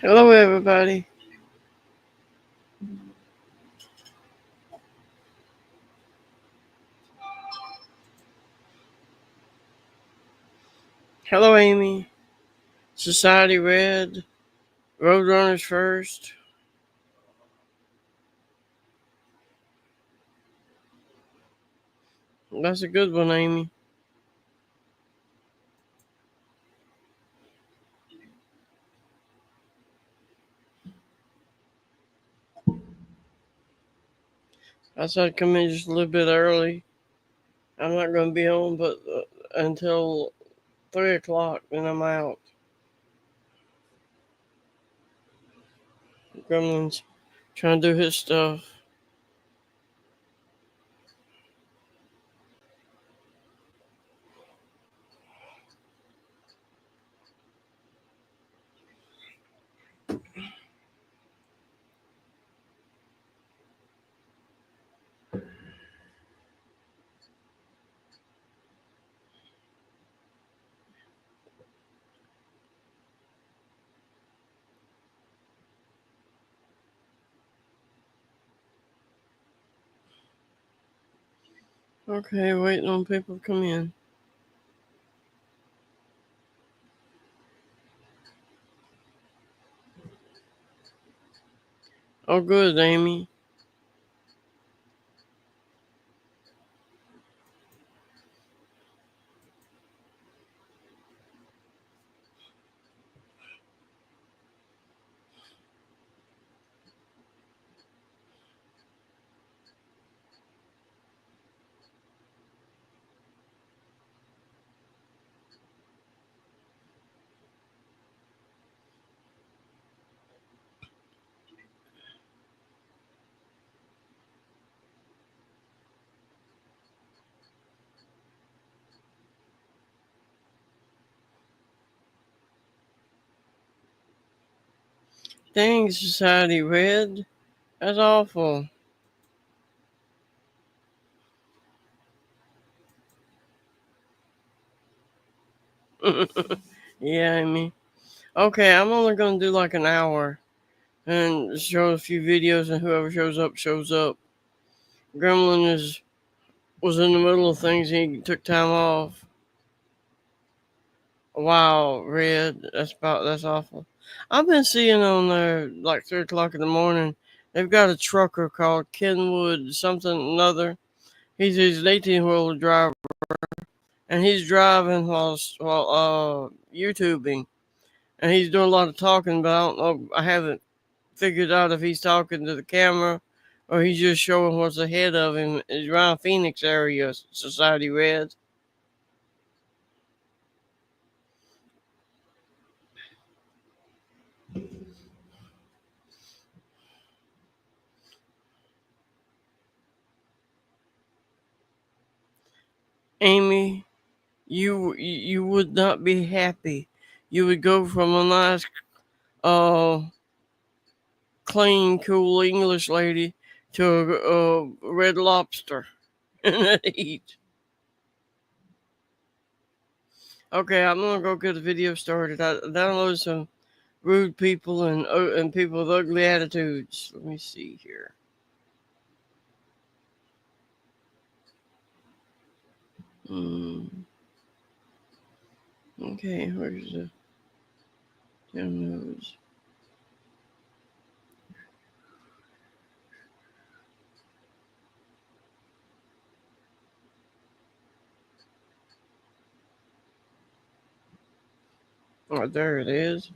Hello, everybody. Hello, Amy. Society Red. Roadrunners First. That's a good one, Amy. I said I'd come in just a little bit early. I'm not going to be on but until 3 o'clock, then I'm out. Gremlin's trying to do his stuff. Okay, waiting on people to come in. Oh, good, Amy. Dang, Society Red. That's awful. Yeah, Amy. Okay, I'm only going to do like an hour and show a few videos, and whoever shows up, shows up. Gremlin was in the middle of things. He took time off. Wow, Red. That's awful. I've been seeing on there like 3 o'clock in the morning. They've got a trucker called Kenwood something another. He's an 18-wheeler driver, and he's driving while YouTubing, and he's doing a lot of talking. But I haven't figured out if he's talking to the camera or he's just showing what's ahead of him. It's around Phoenix area, Society Red. Amy, you would not be happy. You would go from a nice, uh, clean, cool English lady to a red lobster in the heat. Okay, I'm gonna go get the video started. I downloaded some rude people and people with ugly attitudes. Let me see here. Hmm. Okay, where's the downloads? Oh, there it is.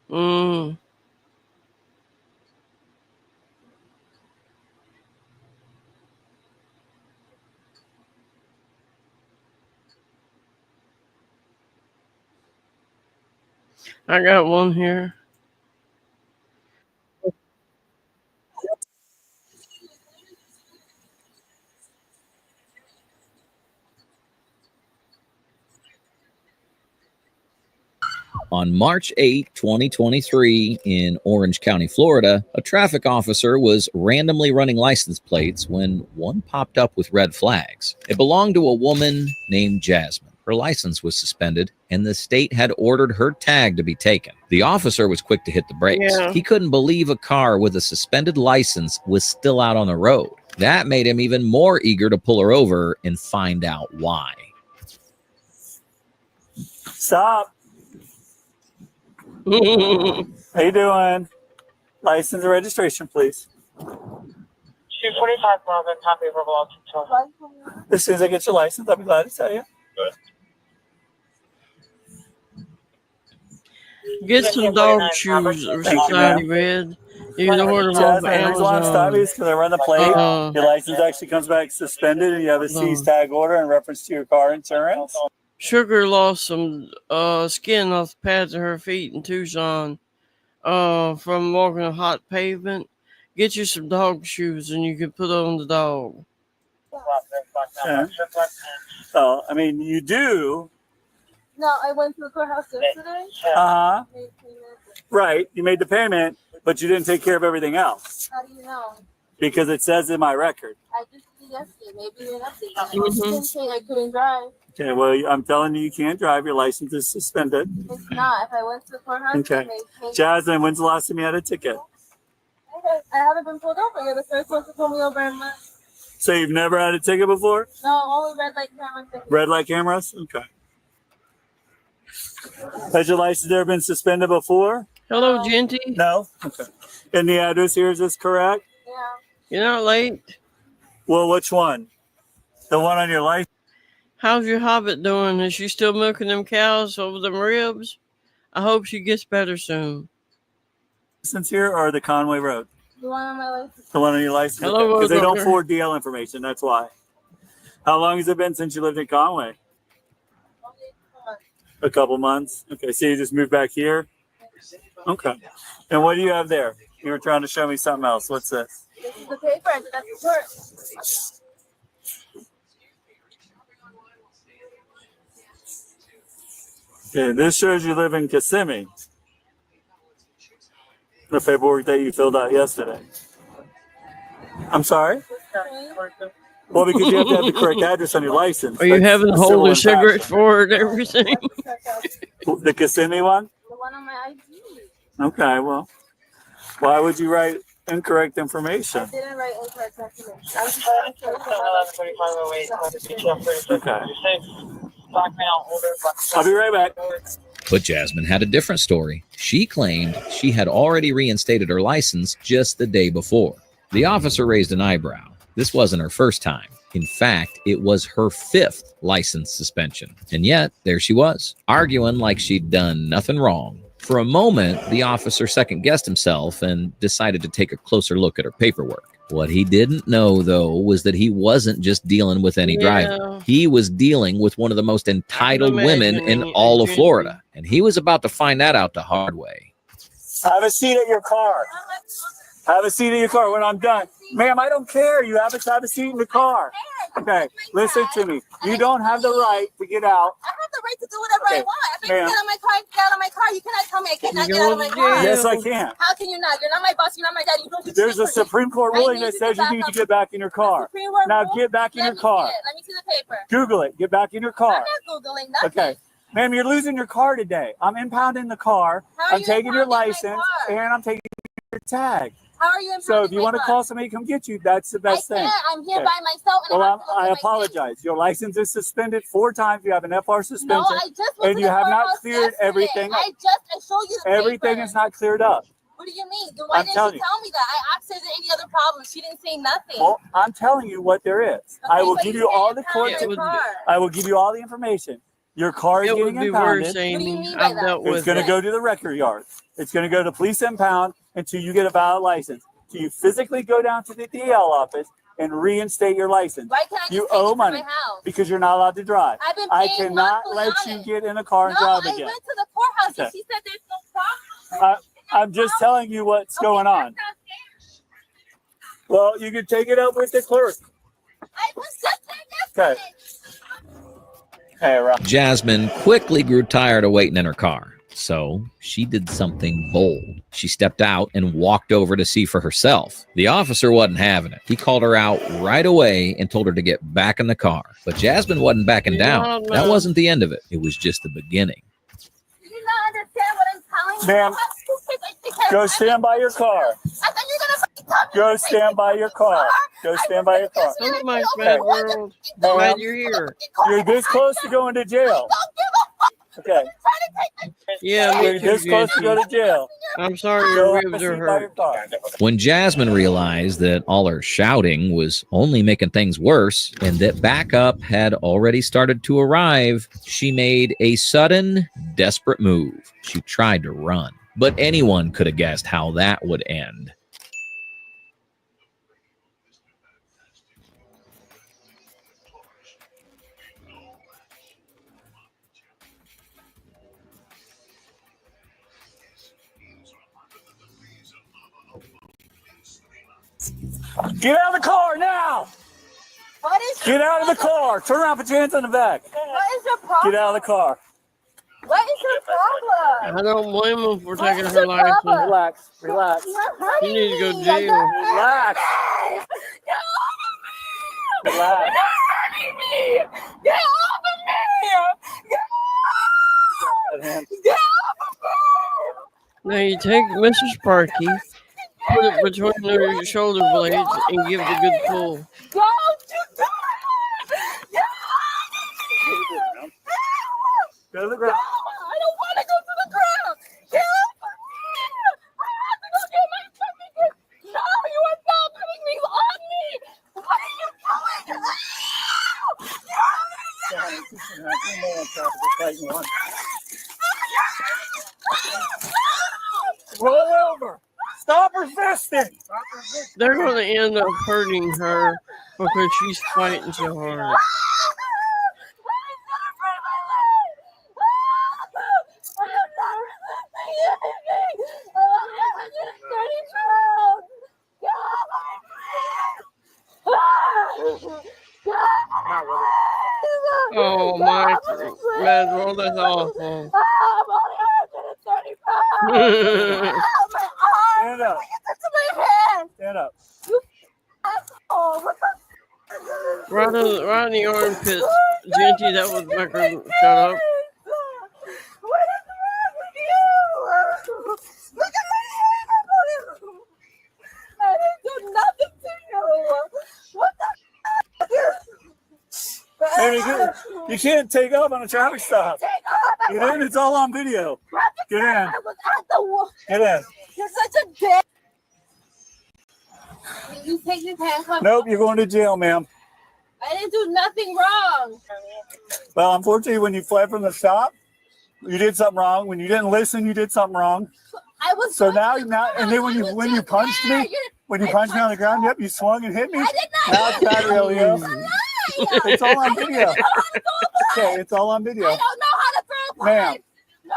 Mm, I got one here. On March 8, 2023, in Orange County, Florida, a traffic officer was randomly running license plates when one popped up with red flags. It belonged to a woman named Jasmine. Her license was suspended, and the state had ordered her tag to be taken. The officer was quick to hit the brakes. Yeah. He couldn't believe a car with a suspended license was still out on the road. That made him even more eager to pull her over and find out why. Stop. How you doing? License and registration, please. 245 Melvin, copy of all control. As soon as I get your license, I'll be glad to tell you. Get some dog shoes or Society Red. You can order them off Jasmine, the reason why I'm stopping is because I run the plate. Your license actually comes back suspended, and you have a seized tag order in reference to your car insurance. Sugar lost some skin off the pads of her feet in Tucson from walking a hot pavement. Get you some dog shoes and you can put on the dog. Yeah. So, I mean, you do. No, I went to the courthouse yesterday. Uh-huh. Right. You made the payment, but you didn't take care of everything else. How do you know? Because it says in my record. I just did yesterday. Maybe you're not. I couldn't drive. Okay, well, I'm telling you, you can't drive. Your license is suspended. It's not. If I went to the courthouse, Okay. Jasmine, when's the last time you had a ticket? I haven't been pulled over. You're the first one to pull me over in months. So you've never had a ticket before? No, only red light camera tickets. Red light cameras? Okay. Has your license ever been suspended before? Hello, Genty. No? Okay. And the address here, is this correct? Yeah. You're not late. Well, which one? The one on your license? How's your hobbit doing? Is she still milking them cows over them ribs? I hope she gets better soon. Here or the Conway Road? The one on my license. The one on your license? Hello, because they don't Walker. forward DL information, that's why. How long has it been since you lived in Conway? Only 2 months. A couple months. Okay, so you just moved back here? Okay. And what do you have there? You were trying to show me something else. What's this? This is the paper. I did that before. Okay, this shows you live in Kissimmee. The paperwork that you filled out yesterday. I'm sorry? Well, because you have to have the correct address on your license. Are you having to That's hold civil a cigarette infraction. for it and everything? The Kissimmee one? The one on my ID. Okay, well, why would you write incorrect information? I didn't write incorrect information. I was just trying to show you. Okay. I'll be right back. But Jasmine had a different story. She claimed she had already reinstated her license just the day before. The officer raised an eyebrow. This wasn't her first time. In fact, it was her 5th license suspension. And yet, there she was, arguing like she'd done nothing wrong. For a moment, the officer second-guessed himself and decided to take a closer look at her paperwork. What he didn't know, though, was that he wasn't just dealing with any driver. He was dealing with one of the most entitled women in all of Florida. And he was about to find that out the hard way. Have a seat at your car. Have a seat in your car when I'm done. Ma'am, I don't care. You have a seat in the car. Okay, listen to me. You don't have the right to get out. I have the right to do whatever I want. If I can get out of my car, I can get out of my car. You cannot tell me I cannot get out of my car. Yes, I can. How can you not? You're not my boss. You're not my dad. You don't do There's a shit for me. Supreme Court ruling that says you need to get back in your car. Now get back in your car. Let me see the paper. Google it. Get back in your car. I'm not Googling nothing. Okay. Ma'am, you're losing your car today. I'm impounding the car. I'm taking your license and I'm taking your tag. How are you impounding So if you my want to car? call somebody to come get you, that's the best thing. I'm here by myself. And Well, I I apologize. Your license is suspended 4 times. You have an FR suspension. No, I just was and you have not cleared everything. I showed you the Everything paper. is not cleared up. What do you mean? Then why didn't she tell me that? I asked her, is there any other problems? She didn't say nothing. Well, I'm telling you what there is. Okay, I will but give you all the can't court. impound your car. I will give you all the information. Your car is It getting would be worse, impounded. What do you Amy. mean by I've that? dealt It's with going to it. go to the record yard. It's going to go to police impound until you get a valid license. So you physically go down to the DL office and reinstate your license. Why can't I You just take owe it to money my house? because you're not allowed to drive. I've been I paying cannot monthly let on you it. get in a car and No, drive I again. went to the courthouse Okay. and she said there's no problem. I'm just telling you what's going on. That's not fair. Well, you can take it up with the clerk. I was just there yesterday. Hey, Rob. Jasmine quickly grew tired of waiting in her car. So she did something bold. She stepped out and walked over to see for herself. The officer wasn't having it. He called her out right away and told her to get back in the car. But Jasmine wasn't backing down. That wasn't the end of it. It was just the beginning. Do you not understand what I'm telling you? Ma'am, go stand by your car. Go stand by your car. Go stand by your car. Oh my bad world. Glad you're here. You're this close to going to jail. Okay. Yeah, me You're too, this close to go to jail. I'm sorry Go your have a ribs seat are by your hurt. car. When Jasmine realized that all her shouting was only making things worse and that backup had already started to arrive, she made a sudden, desperate move. She tried to run, but anyone could have guessed how that would end. Get out of the car now! What is Get out of the car! Turn around, put your hands on the back. What is your problem? Get out of the car. What is your problem? I don't blame him for What taking is her your license. problem? Relax, relax. You're hurting You need to go me. jail. You're Relax. Relax. hurting me. Get off of me. Get off of me. Now you take Mr. Sparky, put it between her shoulder blades, and give it a good pull. Don't you do it. Get off of me. Go to the No, ground. I don't want to go to the ground. Get off of me. I have to go get my certificate. No, you are not putting these on me. What are you doing? Roll over. Stop resisting. They're going to end up hurting her because she's fighting so hard. Oh my bad world, that's awful. Stand up. Stand up. Right in the armpit, Genty, that would make her shut up. What is wrong with you? Look at my hand. I didn't do nothing to you. What the Baby, you can't take off on a traffic stop. Take off. Get in. It's all on video. Get in. I was at the wall. Get in. You're such a dick. You take these handcuffs. Nope, you're going to jail, ma'am. I didn't do nothing wrong. Well, unfortunately, when you fled from the stop, you did something wrong. When you didn't listen, you did something wrong. I was So going now, to and then I was when you just punched there. me, when you punched me on the ground, yep, you swung and hit me. I did not. Now it's battery LEO. It's all on video. I don't know how to throw a Okay, it's all on video. I don't know how to throw a Ma'am. punch. No.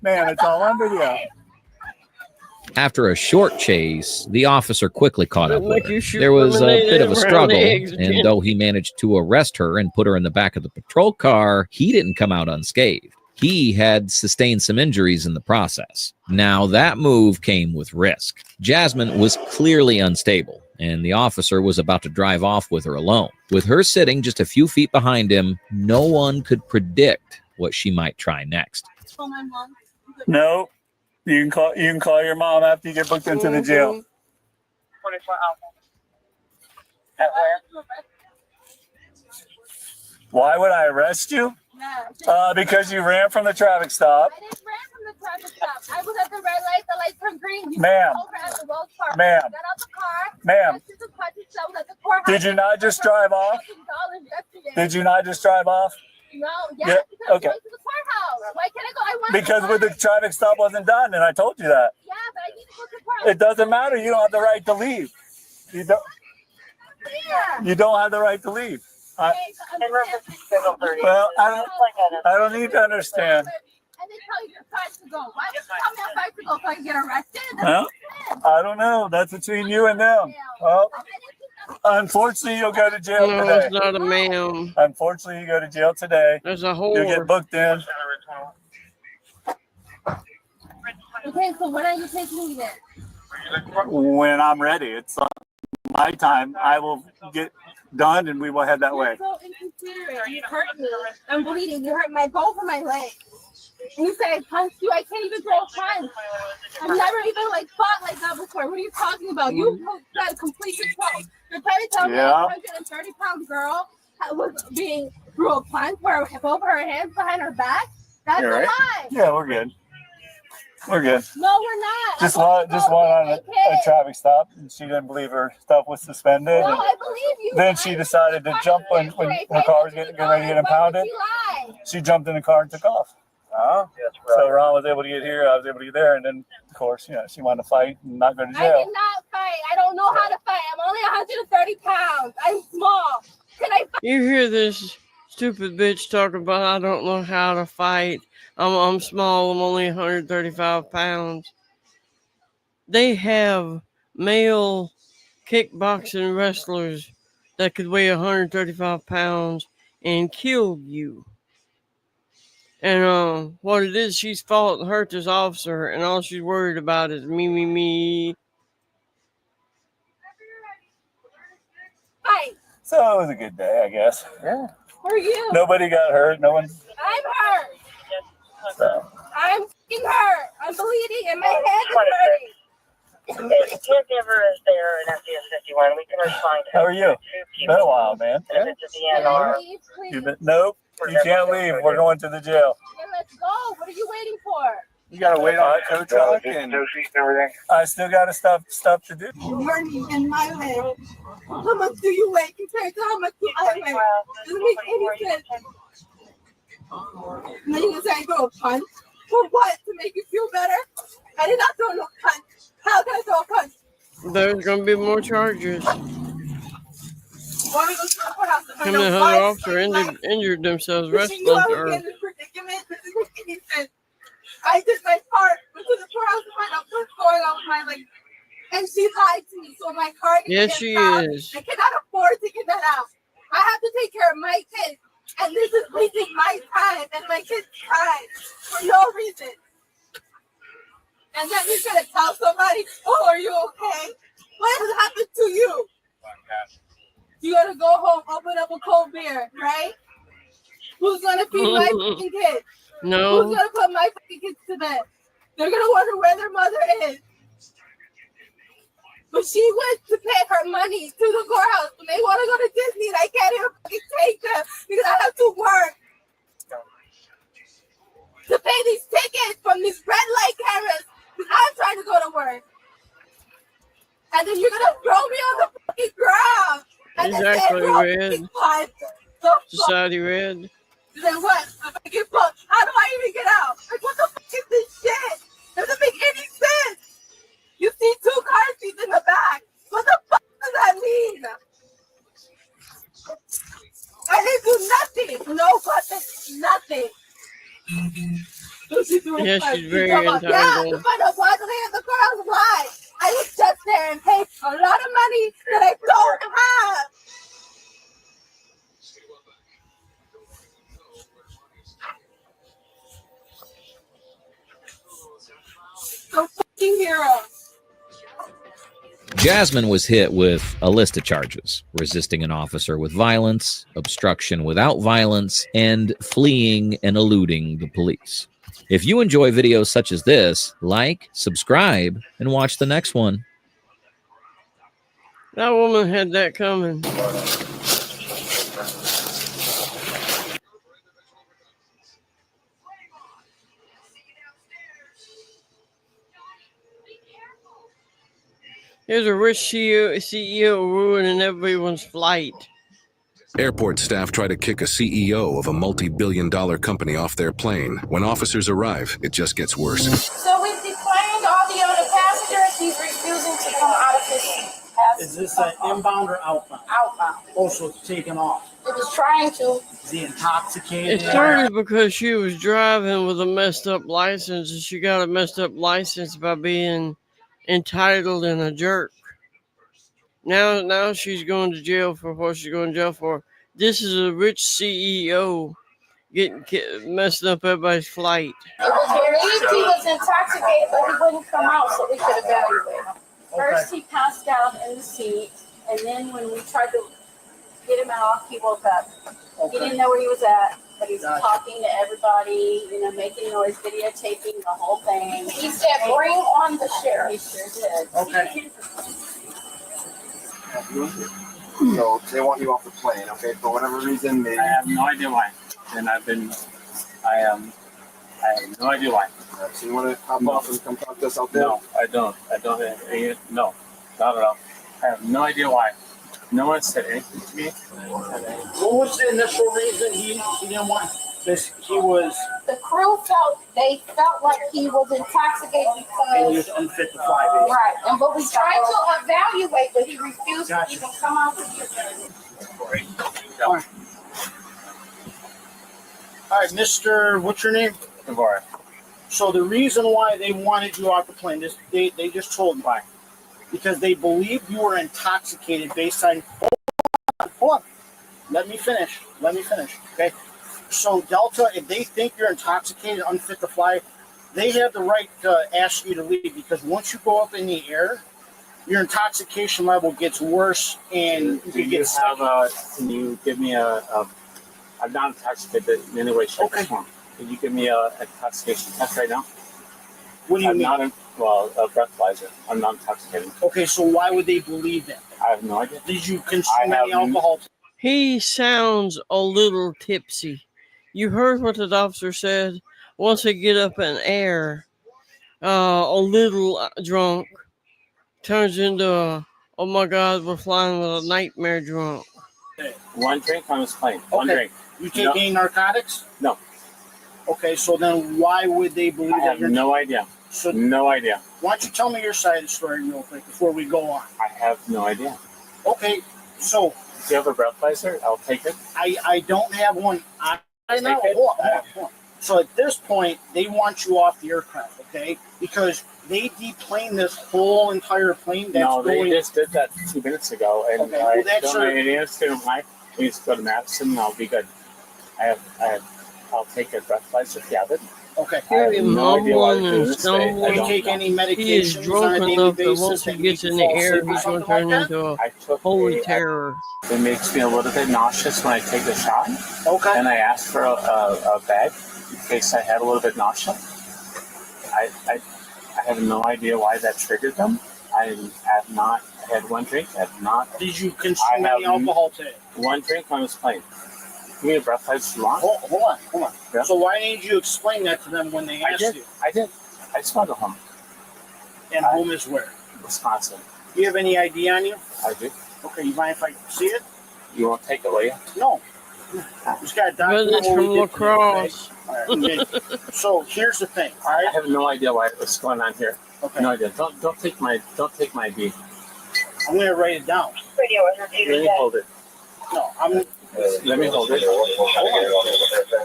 Man, it's all on video. After a short chase, the officer quickly caught up with Make her. you shoot There was a lemonade bit of a around struggle, eggs, and Jen. though he managed to arrest her and put her in the back of the patrol car, he didn't come out unscathed. He had sustained some injuries in the process. Now, that move came with risk. Jasmine was clearly unstable, and the officer was about to drive off with her alone. With her sitting just a few feet behind him, no one could predict what she might try next. Call my mom. No, you can call your mom after you get booked into the jail. 24 Alpha. At where? Why would I arrest you? Yeah. Because you ran from the traffic stop. I didn't ran from the traffic stop. I was at the red light. The light turned green. You Ma'am. over at the Wells Fargo. Ma'am. Got out the car. Ma'am. I took the punches. I was at the courthouse. Did you not just drive off? Yesterday. Did you not just drive off? No. Yeah. Yeah, Because okay. I went to the courthouse. Why can't I go? I want Because to with the traffic stop wasn't done, and I told you that. Yeah, but I need to go to the courthouse. It doesn't matter. You don't have the right to leave. You don't. Yeah. You don't have the right to leave. In reference to schedule 30. Well, I I don't need to understand. And they tell you you're fine to go. Why would you tell me I'm fine to go so I can get arrested? Well, I don't know. That's between you and them. Well, unfortunately, you'll go to jail No, today. it's not a ma'am. Unfortunately, you go to jail today. There's a You'll get whore. booked in. Okay, so when are you taking me there? When I'm ready, it's my time. I will get done and we will head that way. You're so inconsiderate. You hurt me. I'm bleeding. You hurt both of my legs. And you say I punched you. I can't even throw a punch. I've never even fought like that before. What are you talking about? You got complete control. You're trying to tell me a 130-pound girl was being threw a punch where both her hands behind her back? That's a lie. Yeah, we're good. We're good. No, we're not. Just one on a traffic stop, and she didn't believe her stuff was suspended. No, I believe you. Then she decided to jump when her car was getting ready to get impounded. She jumped in the car and took off. So Ron was able to get here, I was able to get there, and then of course, she wanted to fight and not go to jail. I did not fight. I don't know how to fight. I'm only 130 pounds. I'm small. Can I fight? You hear this stupid bitch talking about I don't know how to fight. I'm small. I'm only 135 pounds. They have male kickboxing wrestlers that could weigh 135 pounds and kill you. And what it is, she's fought and hurt this officer, and all she's worried about is me. Fight. So it was a good day, I guess. Yeah. Who are you? Nobody got hurt. No one. I'm hurt. So. I'm f***ing hurt. I'm bleeding, and my head is hurting. If the caregiver is there in FDS 51, we can respond. How are you? Been a while, man. If it's a DNR. Nope. You can't leave. We're going to the jail. Then let's go. What are you waiting for? You gotta wait on a tow truck, and I still got stuff to do. Burning in my leg. How much do you weigh compared to how much do I weigh? Doesn't make any sense. And then you can say I throw a punch. For what? To make you feel better? I did not throw no punch. How can I throw a punch? There's gonna be more charges. Why are we going to the courthouse? Him and another officer injured themselves wrestling. I was in this predicament. This doesn't make any sense. I did my part. Went to the courthouse to find out what's going on with my leg. And she lied to me. So my car Yes, she is. I cannot afford to get that out. I have to take care of my kids. And this is wasting my time and my kids' time for no reason. And then you're going to tell somebody, oh, are you okay? What has happened to you? You got to go home, open up a cold beer, right? Who's going to feed my fucking kids? No. Who's going to put my fucking kids to bed? They're going to wonder where their mother is. But she went to pay her money to the courthouse when they want to go to Disney and I can't even fucking take them because I have to work to pay these tickets from these red light cameras because I'm trying to go to work. And then you're going to throw me on the fucking ground. And Exactly, then Red. Society Red. Then what? If I get fucked, how do I even get out? Like, what the fuck is this shit? Doesn't make any sense. You see 2 car seats in the back. What the fuck does that mean? I didn't do nothing. No fucking nothing. Yes, she's very Yeah, entitled. to find out why do they have the courthouse? Why? I was just there and paid a lot of money that I don't have. I'm fucking hero. Jasmine was hit with a list of charges: resisting an officer with violence, obstruction without violence, and fleeing and eluding the police. If you enjoy videos such as this, like, subscribe, and watch the next one. That woman had that coming. Here's a rich CEO ruining everyone's flight. Airport staff try to kick a CEO of a multi-billion-dollar company off their plane. When officers arrive, it just gets worse. So we've declined all the other passengers. He's refusing to come out of his seat. Is this an inbound or outbound? Outbound. Also, it's taken off. It was trying to. Is he intoxicated? It started because she was driving with a messed up license, and she got a messed up license by being entitled and a jerk. Now she's going to jail for what she's going to jail for. This is a rich CEO, messing up everybody's flight. It was believed he was intoxicated, but he wouldn't come out so we could evaluate him. First, he passed out in the seat, and then when we tried to get him out, he woke up. He didn't know where he was at, but he was talking to everybody, making noise, videotaping the whole thing. He said, "Bring on the sheriff." He sure did. Okay. So they want you off the plane, okay? For whatever reason, they. I have no idea why. And I have no idea why. So you want to hop off and come talk to us out there? No, I don't. No, not at all. I have no idea why. No one said anything to me. What was the initial reason he didn't want this? He was The crew felt like he was intoxicated and he because. was unfit to fly. Basically. Right, but we tried to evaluate, but he refused to even come out with you. All right, Mr. What's your name? Navarre. So the reason why they wanted you off the plane, they just told me why. Because they believed you were intoxicated based on. Hold on. Let me finish. Okay. So Delta, if they think you're intoxicated, unfit to fly, they have the right to ask you to leave because once you go up in the air, your intoxication level gets worse and Do you have can you give me I'm not intoxicated in any way, shape, or form. Can you give me a intoxication test right now? What do you I'm mean? not a breathalyzer. I'm not intoxicated. Okay, so why would they believe that? I have no idea. Did you consume any alcohol? He sounds a little tipsy. You heard what the officer said. Once they get up in air, a little drunk turns into oh my God, we're flying with a nightmare drunk. One drink on this plane. One drink. You take any narcotics? No. Okay, so then why would they believe I that have you're no idea. So no idea. Why don't you tell me your side of the story real quick before we go on? I have no idea. Okay, so Do you have a breathalyzer? I'll take it. I don't have one. I know. Hold on. So at this point, they want you off the aircraft, okay? Because they deplaned this whole entire plane. That's They just did that 2 minutes ago, and Okay, well, that's don't know any answer to why. We just go to Madison, and I'll be good. I'll take a breathalyzer if you have it. Okay. I have no idea why mumbling they're and doing this. I Do you don't take know. any He is medications on drunk a daily enough that basis once he that gets make in you the fall air, asleep or he's going to something turn like that? into a I took holy terror. It makes me a little bit nauseous when I take the shot, Okay. and I asked for a bag in case I had a little bit nausea. I have no idea why that triggered them. I have not had one drink. I have not. Did you consume any alcohol today? One drink on this plane. Give me a breathalyzer if you want. Hold on. Yeah. So why didn't you explain that to them when they asked you? I did. I just want to go home. And home is where? Wisconsin. Do you have any ID on you? I do. Okay, you mind if I see it? You won't take it, will you? No. Just got a But document it's what we from did lacrosse. today, okay? So here's the thing, all I right? have no idea what's going on here. Okay. No idea. Don't take my ID. I'm gonna write it down. Radio was Let reviewed me today. hold it. No, Let me hold it.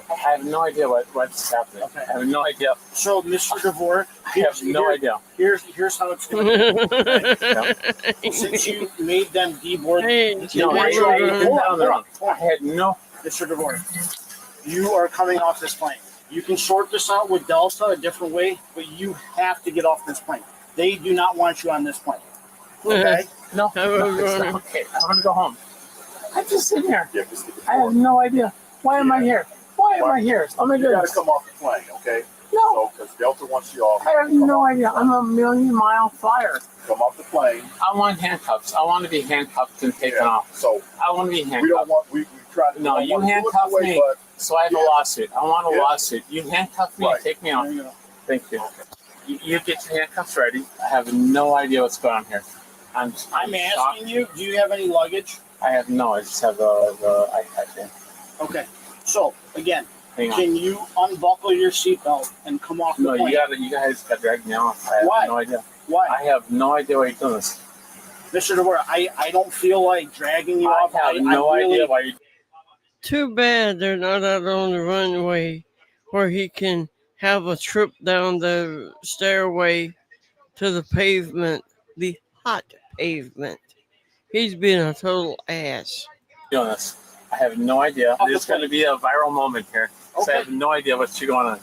I have no idea what's happening. Okay. I have no idea. so Mr. DeVore, I have no idea. Here's how it's gonna be. Since you made them deboard Hey, No, I Hold on. I had no. Mr. DeVore, you are coming off this plane. You can sort this out with Delta a different way, but you have to get off this plane. They do not want you on this plane. Okay? No, it's not okay. I'm gonna go home. I'm just sitting here. I have no idea. Why am I here? Why am I here? Oh my You gotta goodness. come off the plane, okay? No, Because Delta wants you off. I have no idea. I'm a million-mile flyer. Come off the plane. I want handcuffs. I want to be handcuffed and taken off. So I want to be we don't handcuffed. want. We try to. No, we you don't want to do it handcuff that way, me. but So I have a lawsuit. I want a Yeah. lawsuit. You handcuff me Right. and take me off. There you go. Thank you. You get your handcuffs ready. I have no idea what's going on here. I'm I'm shocked. asking you, do you have any luggage? I have no. I just have the iPad here. Okay. So again, Hang on. can you unbuckle your seatbelt and come off the No, plane? you guys got to drag me off. I have Why? no idea. Why? I have no idea why you're doing this. Mr. DeVore, I don't feel like dragging you off. I have no idea why you. Too bad they're not out on the runway where he can have a trip down the stairway to the pavement, the hot pavement. He's been a total ass. Doing this. I have no idea. There's going to be a viral moment here. So I have no idea what's going on.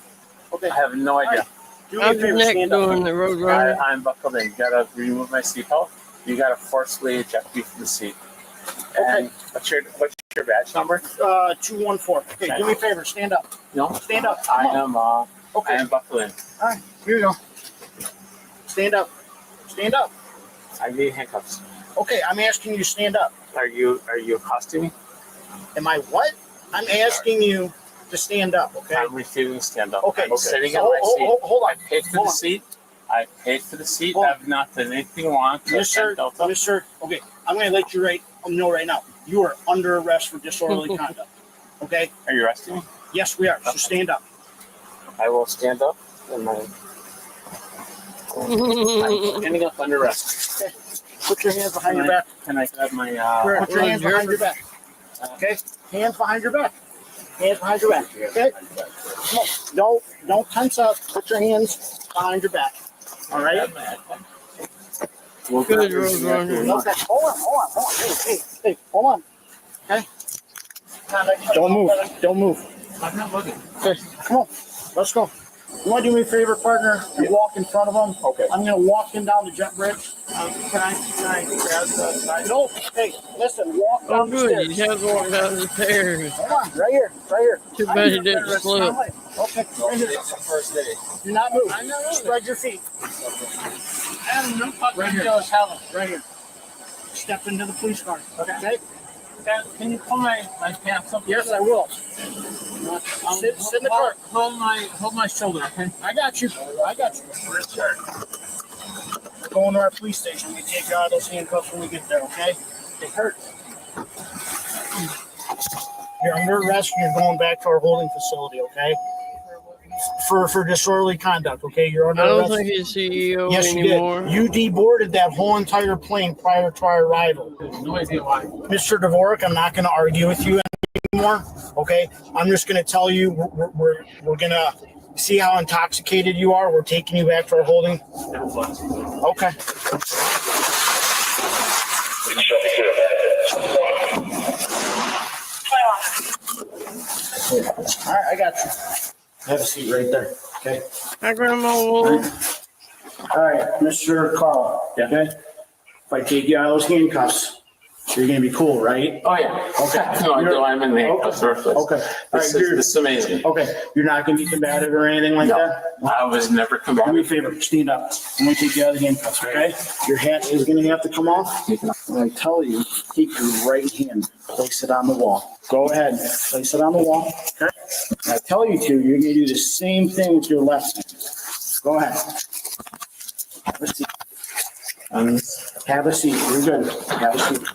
Okay. I have no idea. Do me a How's your favor, neck stand up. doing, the road runner? I'm buckled in. You gotta remove my seatbelt. You gotta forcibly eject me from the seat. Okay. And what's your badge number? 214. Okay, do me a favor, stand up. No. Stand up. I Come on. am. Okay. I am buckled in. All right, here you go. Stand up. Stand up. I need handcuffs. Okay, I'm asking you to stand up. Are you accosting me? Am I what? I'm asking you to stand up, okay? I'm refusing stand up. Okay. I'm sitting in So, my seat. hold on. I paid for Hold the on. seat. I paid for the seat. Hold on. I've not done anything wrong. Mister, okay, I'm going to let you know right now. You are under arrest for disorderly conduct, okay? Are you arresting me? Yes, we are. So stand up. I will stand up. I'm standing up under arrest. Okay. Put your hands behind your back. Can I grab my? Put your hands behind your back. Okay? Hands behind your back. Hands behind your back. Okay? Come on. Don't tense up. Put your hands behind your back. All right? Good road runner. Okay. Hold on. Hey, hold on. Okay? Don't move. I'm not looking. Okay, come on. Let's go. You want to do me a favor, partner? You walk in front of them. Okay. I'm going to walk him down the jet bridge. Can I grab the side? No. Hey, listen. Walk Oh, down the good. You stairs. have to walk down the stairs. Hold on. Right here. Too bad he didn't slip. Okay, right here. It's the first day. Do not move. Spread your feet. I have no fucking Right here. idea what's happening. Right here. Step into the police car. Okay? Can you pull my pants up? Yes, I will. Sit in the car. Hold my shoulder, okay? I got you. Going to our police station. We take you out of those handcuffs when we get there, okay? They hurt. You're under arrest. You're going back to our holding facility, okay? For disorderly conduct, okay? You're under I don't arrest. think he's CEO Yes, you anymore. did. You deboarded that whole entire plane prior to our arrival. No idea why. Mr. Dvorak, I'm not going to argue with you anymore, okay? I'm just going to tell you we're going to see how intoxicated you are. We're taking you back to our holding. Okay. All right, I got you. Have a seat right there, okay? Hi, Grandma Wolf. All right, Mr. Carl, okay? If I take you out of those handcuffs, you're going to be cool, right? Oh yeah. Okay. No, I know I'm in the handcuffs. Okay. All This right, is amazing. okay. You're not going to be combative or anything like that? I was never Do me a combative. favor, stand up. I'm going to take you out of the handcuffs, okay? Your hat is going to have to come off. When I tell you, take your right hand, place it on the wall. Go ahead, place it on the wall, okay? When I tell you to, you're going to do the same thing with your left hand. Go ahead. Let's see. Have a seat. You're good. Have a seat.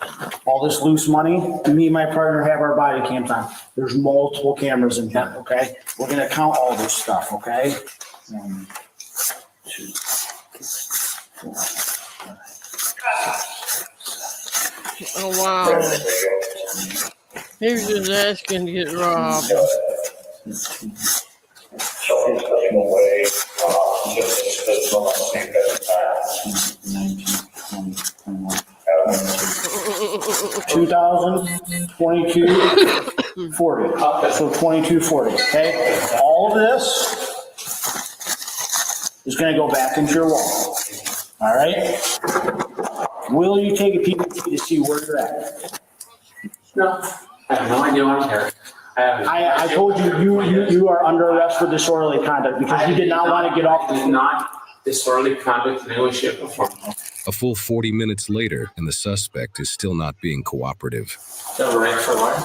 All this loose money, me and my partner have our body cams on. There's multiple cameras in here, okay? We're gonna count all this stuff, okay? 1, 2, 4, 5. Oh, wow. He was just asking to get robbed. 2022 40. So 2240. Okay. All of this is going to go back into your wallet. All right. Will you take a peek to see where you're at? No, I have no idea what I'm here. I told you you are under arrest for disorderly conduct because you did not want to get off. Did not disorderly conduct in any way, shape, or form. A full 40 minutes later, and the suspect is still not being cooperative. Do I have a right for a lawyer?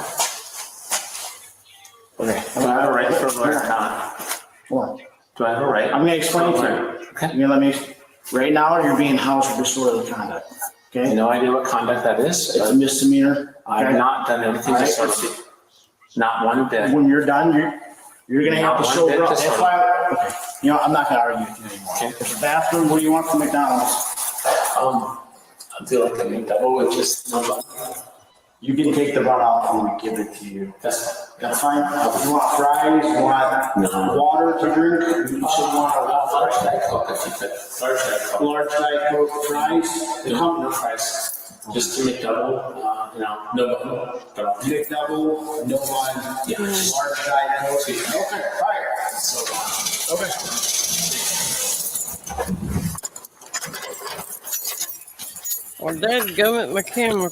Okay. Do I have a right for a lawyer or not? What? Do I have a right? I'm going to explain to you. Okay. Let me. Right now, you're being housed for disorderly conduct. Okay. No idea what conduct that is. It's a misdemeanor. I've Okay? not done anything All right. disorderly. Not one bit. When you're done, you're going to have to Not show one bit up. That's disorderly. why. Okay. I'm not going to argue with you anymore. Okay. There's a bathroom. What do you want from McDonald's? I'll do like a McDouble with just no bun. You can take the bun off and we give it to you. That's That's fine. You want fries? You want water to drink? You should want a large water. Diet Coke if you could. Large Diet Coke. Large Diet Coke, fries. They No come. fries. Just to make double, no bun. Make double, no bun. Yeah, large diet Coke. Okay, fire. No bun. Okay. Well, dadgummit, my camera.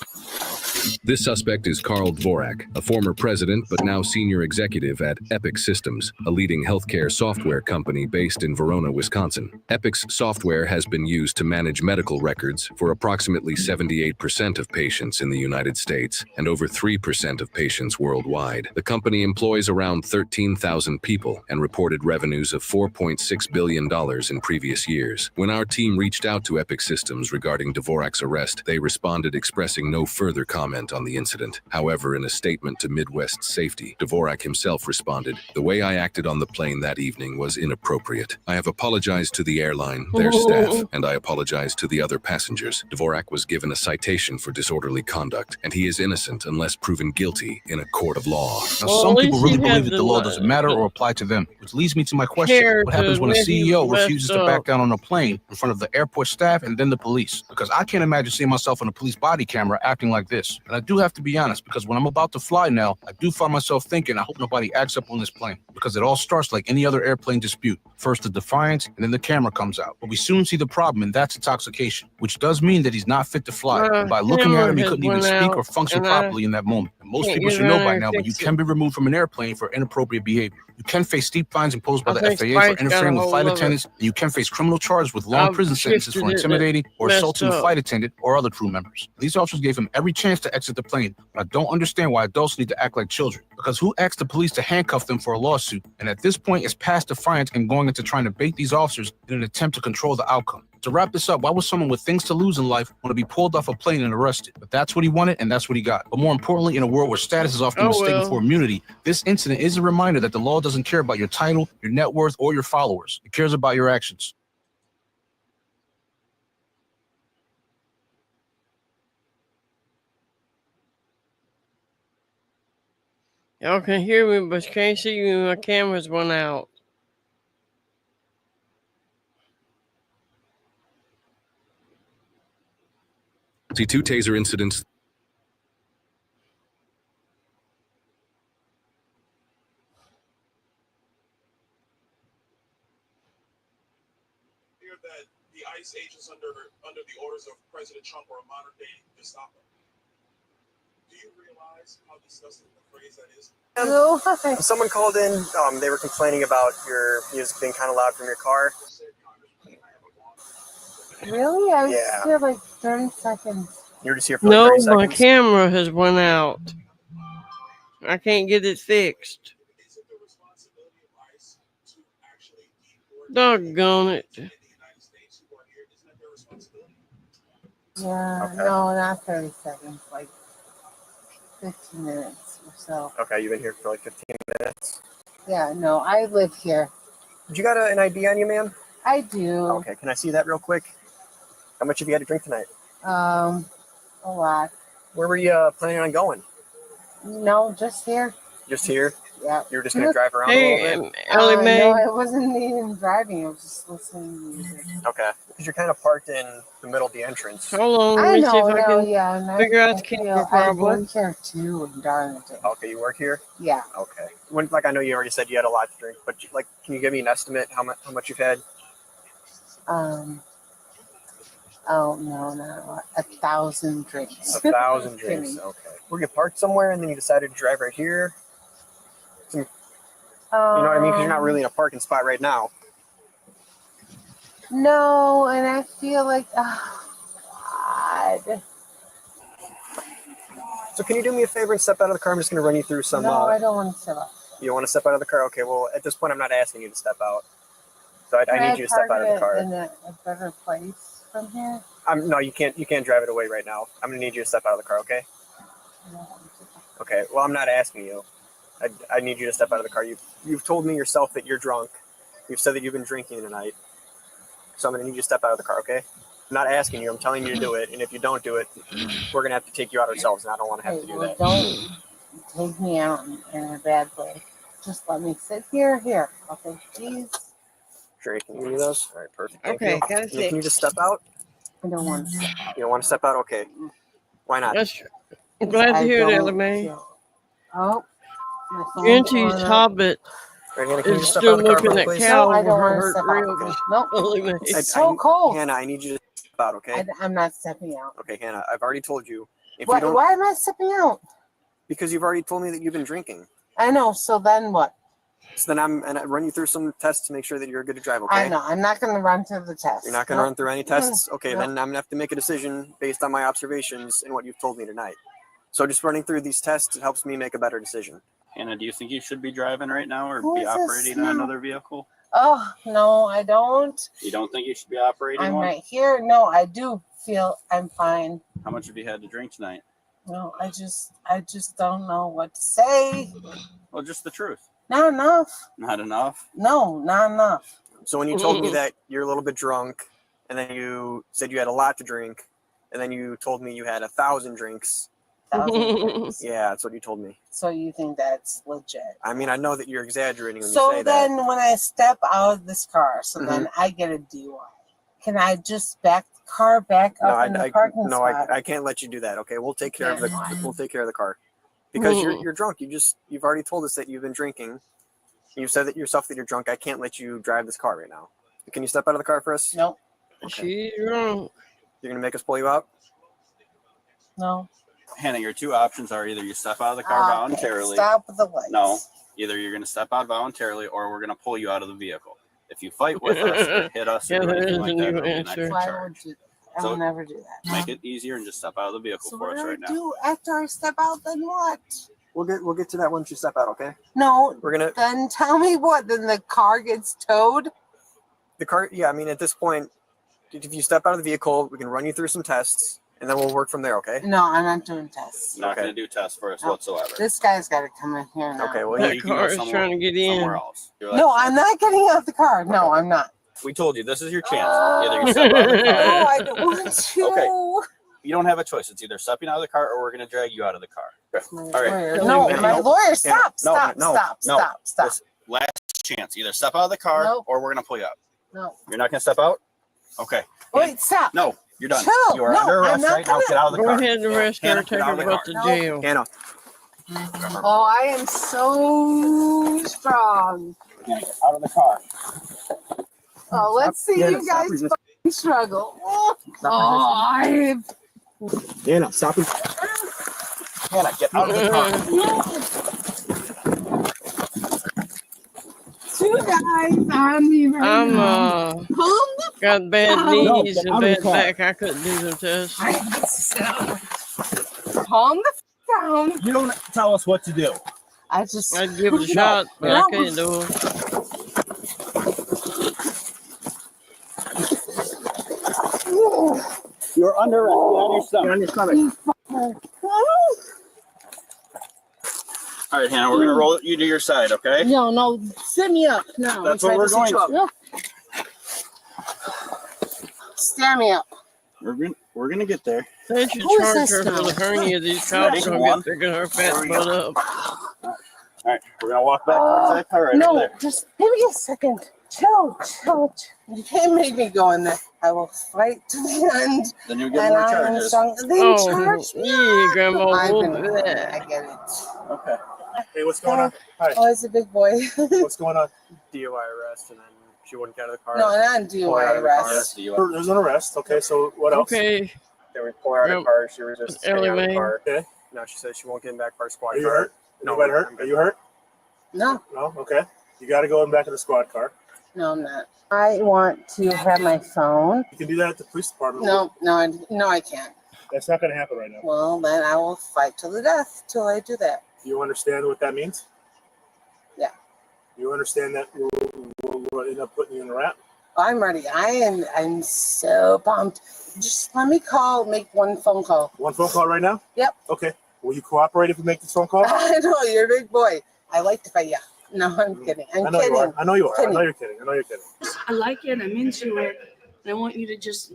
This suspect is Karl Dvorak, a former president but now senior executive at Epic Systems, a leading healthcare software company based in Verona, Wisconsin. Epic's software has been used to manage medical records for approximately 78% of patients in the United States and over 3% of patients worldwide. The company employs around 13,000 people and reported revenues of $4.6 billion in previous years. When our team reached out to Epic Systems regarding Dvorak's arrest, they responded expressing no further comment on the incident. However, in a statement to Midwest Safety, Dvorak himself responded, "The way I acted on the plane that evening was inappropriate. I have apologized to the airline, their staff, and I apologize to the other passengers." Dvorak was given a citation for disorderly conduct, and he is innocent unless proven guilty in a court of law. Now, some people really believe that the law doesn't matter or apply to them, which leads me to my question. What happens when a CEO refuses to back down on a plane in front of the airport staff and then the police? Because I can't imagine seeing myself on a police body camera acting like this. And I do have to be honest, because when I'm about to fly now, I do find myself thinking, I hope nobody acts up on this plane. Because it all starts like any other airplane dispute. First the defiance, and then the camera comes out. But we soon see the problem, and that's intoxication, which does mean that he's not fit to fly. And by looking at him, he couldn't even speak or function properly in that moment. And most people should know by now, but you can be removed from an airplane for inappropriate behavior. You can face steep fines imposed by the FAA for interfering with flight attendants, and you can face criminal charges with long prison sentences for intimidating or assaulting a flight attendant or other crew members. These officers gave him every chance to exit the plane, but I don't understand why adults need to act like children. Because who asked the police to handcuff them for a lawsuit? And at this point, it's past defiance and going into trying to bait these officers in an attempt to control the outcome. To wrap this up, why would someone with things to lose in life want to be pulled off a plane and arrested? But that's what he wanted, and that's what he got. But more importantly, in a world where status is often mistaken for immunity, this incident is a reminder that the law doesn't care about your title, your net worth, or your followers. It cares about your actions. Y'all can hear me, but can't see me. My camera's went out. See 2 taser incidents. That the ICE agents under the orders of President Trump are a modern day Gestapo. Do you realize how disgusting the phrase that is? Someone called in. They were complaining about your music being kind of loud from your car. Really? I was just here like 30 seconds. You were just here for like 30 seconds? No, my camera has went out. I can't get it fixed. Doggone it. Yeah, no, not 30 seconds, like 15 minutes or so. Okay, you've been here for like 15 minutes? Yeah, no, I live here. You got an ID on you, ma'am? I do. Okay, can I see that real quick? How much have you had to drink tonight? A lot. Where were you planning on going? No, just here. Just here? Yeah. You were just going to drive around a little bit? Ellie Mae. No, I wasn't even driving. I was just listening to music. Okay. Because you're kind of parked in the middle of the entrance. Hold on, let me see if I can figure out the camera problem. I work here too in Darlington. Okay, you work here? Yeah. Okay. Like I know you already said you had a lot to drink, but like, can you give me an estimate how much you've had? Oh no, 1,000 drinks. 1,000 drinks. Okay. Were you parked somewhere and then you decided to drive right here? You know what I mean? Because you're not really in a parking spot right now. No, and I feel like, oh, God. So can you do me a favor and step out of the car? I'm just going to run you through some... No, I don't want to step out. You don't want to step out of the car? Okay, well, at this point, I'm not asking you to step out. So I need you to step out of the car. In a better place from here? No, you can't drive it away right now. I'm going to need you to step out of the car, okay? Okay, well, I'm not asking you. I need you to step out of the car. You've told me yourself that you're drunk. You've said that you've been drinking tonight. So I'm going to need you to step out of the car, okay? I'm not asking you. I'm telling you to do it. And if you don't do it, we're going to have to take you out ourselves, and I don't want to have to do that. Don't take me out in a bad way. Just let me sit here. Okay, please. Sure, can you give me those? All right, perfect. Okay, got it. Can you just step out? I don't want to step out. You don't want to step out? Okay. Why not? I'm glad to hear that, man. Oh, Auntie's Hobbit is still looking at cows with her hurt ribs. Nope. It's so cold. Hannah, I need you to step out, okay? I'm not stepping out. Okay, Hannah, I've already told you. Why am I stepping out? Because you've already told me that you've been drinking. I know. So then what? So then I run you through some tests to make sure that you're good to drive, okay? I know. I'm not going to run through the test. You're not going to run through any tests? Okay, then I'm going to have to make a decision based on my observations and what you've told me tonight. So just running through these tests helps me make a better decision. Hannah, do you think you should be driving right now or Who be is this operating now? another vehicle? Oh, no, I don't. You don't think you should be operating I'm one? right here. No, I do feel I'm fine. How much have you had to drink tonight? No, I just don't know what to say. Well, just the truth. Not enough. Not enough? No, not enough. So when you told me that you're a little bit drunk, and then you said you had a lot to drink, and then you told me you had 1,000 drinks. 1,000 drinks. Yeah, that's what you told me. So you think that's legit? I mean, I know that you're exaggerating when you So say then that. when I step out of this car, then I get a DUI. Can I just back the car back up in the parking spot? I can't let you do that. Okay, we'll take care of the car because you're drunk. You've already told us that you've been drinking. You've said that yourself that you're drunk. I can't let you drive this car right now. Can you step out of the car for us? Nope. She's drunk. You're gonna make us pull you out? No. Hannah, your two options are either you step out of the car voluntarily. Stop with the lights. No. Either you're going to step out voluntarily or we're going to pull you out of the vehicle. If you fight with us or hit us or do anything like that, it'll be an extra charge. I will never do that. Make it easier and just step out of the vehicle for us right now. Do after I step out, then what? We'll get to that once you step out, okay? No. We're gonna. Then tell me what? Then the car gets towed. The car, yeah. I mean, at this point, if you step out of the vehicle, we can run you through some tests, and then we'll work from there, okay? No, I'm not doing tests. Not going to do tests for us whatsoever. This guy's got to come in here now. Okay, well, That car is trying to get in. Else. No, I'm not getting out the car. No, I'm not. We told you this is your chance. Either you step out of the car. No, I don't want to. Okay. You don't have a choice. It's either stepping out of the car or we're going to drag you out of the car. All right. No, my lawyer, stop. This last chance. Either step out of the car or we're going to pull you out. No. You're not going to step out? Okay. Wait, stop. No, you're done. Chill. You are under arrest right now. Get out of the car. Go ahead and arrest her and take her butt to jail. Hannah. Oh, I am so strong. Get out of the car. Oh, let's see you guys fucking struggle. Hannah, stop it. Hannah, get out of the car. Two guys on me right now. Got bad knees and bad back. I couldn't do them tests. Calm the down. You don't tell us what to do. I'd give it a shot, but I can't do it. You're under arrest. Get on your stomach. Get on your stomach. All right, Hannah, we're going to roll you to your side, okay? No, sit me up. No, that's what we're going to. Stand me up. We're gonna get there. They should charge her for the hernia. These cops are going to get picking her fat butt up. All right, we're going to walk back towards that car right over there. Just give me a second. Chill. You can't make me go in there. I will fight to the end. Then you get more charges. They charge me. Yeah, Grandma. I get it. Okay. Hey, what's going on? Hi. Oh, it's a big boy. What's going on? DUI arrest, and then she wouldn't get out of the car. No, not DUI arrest. There's an arrest. Okay, so what else? Okay. They would pull her out of the car. She resisted getting out of the car. Okay. No, she said she won't get in back of our squad Are you car. hurt? No, Anybody hurt? Are you hurt? No. No? Okay. You got to go in back of the squad car. No, I'm not. I want to have my phone. You can do that at the police department. No, I can't. That's not going to happen right now. Well, then I will fight to the death till I do that. Do you understand what that means? Yeah. You understand that we'll end up putting you in a wrap? I'm ready. I'm so pumped. Just let me make one phone call. One phone call right now? Yep. Okay. Will you cooperate if we make this phone call? I know, you're a big boy. I like to fight you. No, I'm kidding. I know kidding. you are. I know you are. Kidding. I know you're kidding. I know you're kidding. I like it. I'm into it. I want you to just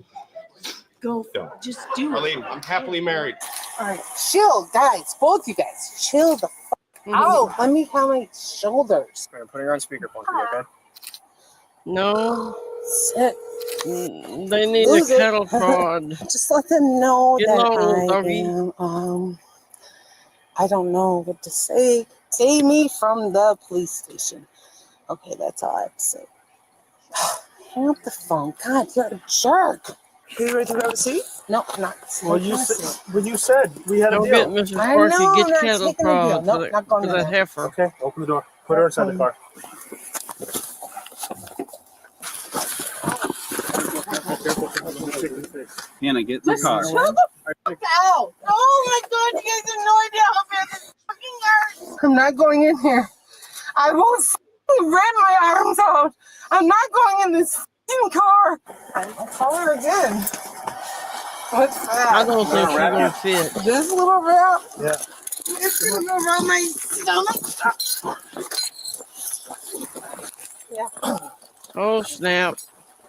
go. Just do it. Arlene, I'm happily married. All right, chill, guys. Both you guys, chill the fuck out. Let me count my shoulders. I'm putting her on speakerphone for you, okay? No. Sit. They need Lose a it. cattle prod. Just let them know Get that along, I doggy. am. I don't know what to say. Take me from the police station. Okay, that's all I have to say. Hang up the phone. God, you're a jerk. Are you ready to grab a seat? No, not. Well, you said we had a Go deal. get Mrs. I Sparky. know, Get I'm not cattle taking a deal. prod Nope, not going for in that there. heifer. Okay, open the door. Put her inside the car. Hannah, get in the car. Shut the fuck out. Oh my God, you guys have no idea how bad this fucking hurts. I'm not going in here. I will fucking rip my arms out. I'm not going in this fucking car. I'll call her again. What's that? I don't think she's gonna fit. This little wrap? Yeah. It's gonna go around my stomach. Yeah. Oh snap!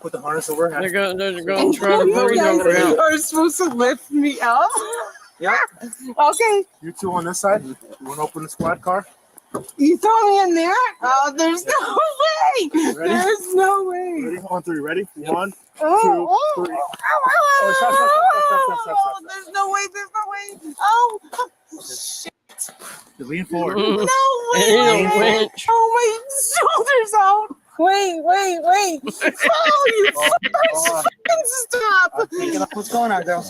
Put the harness over. They're gonna try to breathe over You out. are supposed to lift me up. Yeah. Okay. You two on this side. You want to open the squad car? You throw me in there? Oh, there's no way. Ready? There's no way. Ready? 1, 3. Ready? 1, 2, 3. Oh, Stop. there's no way. There's no way. Oh, shit. You lean forward. No way. Ain't no winch. Oh, my shoulder's out. Wait. Oh, you fucking stop. What's going on, girl?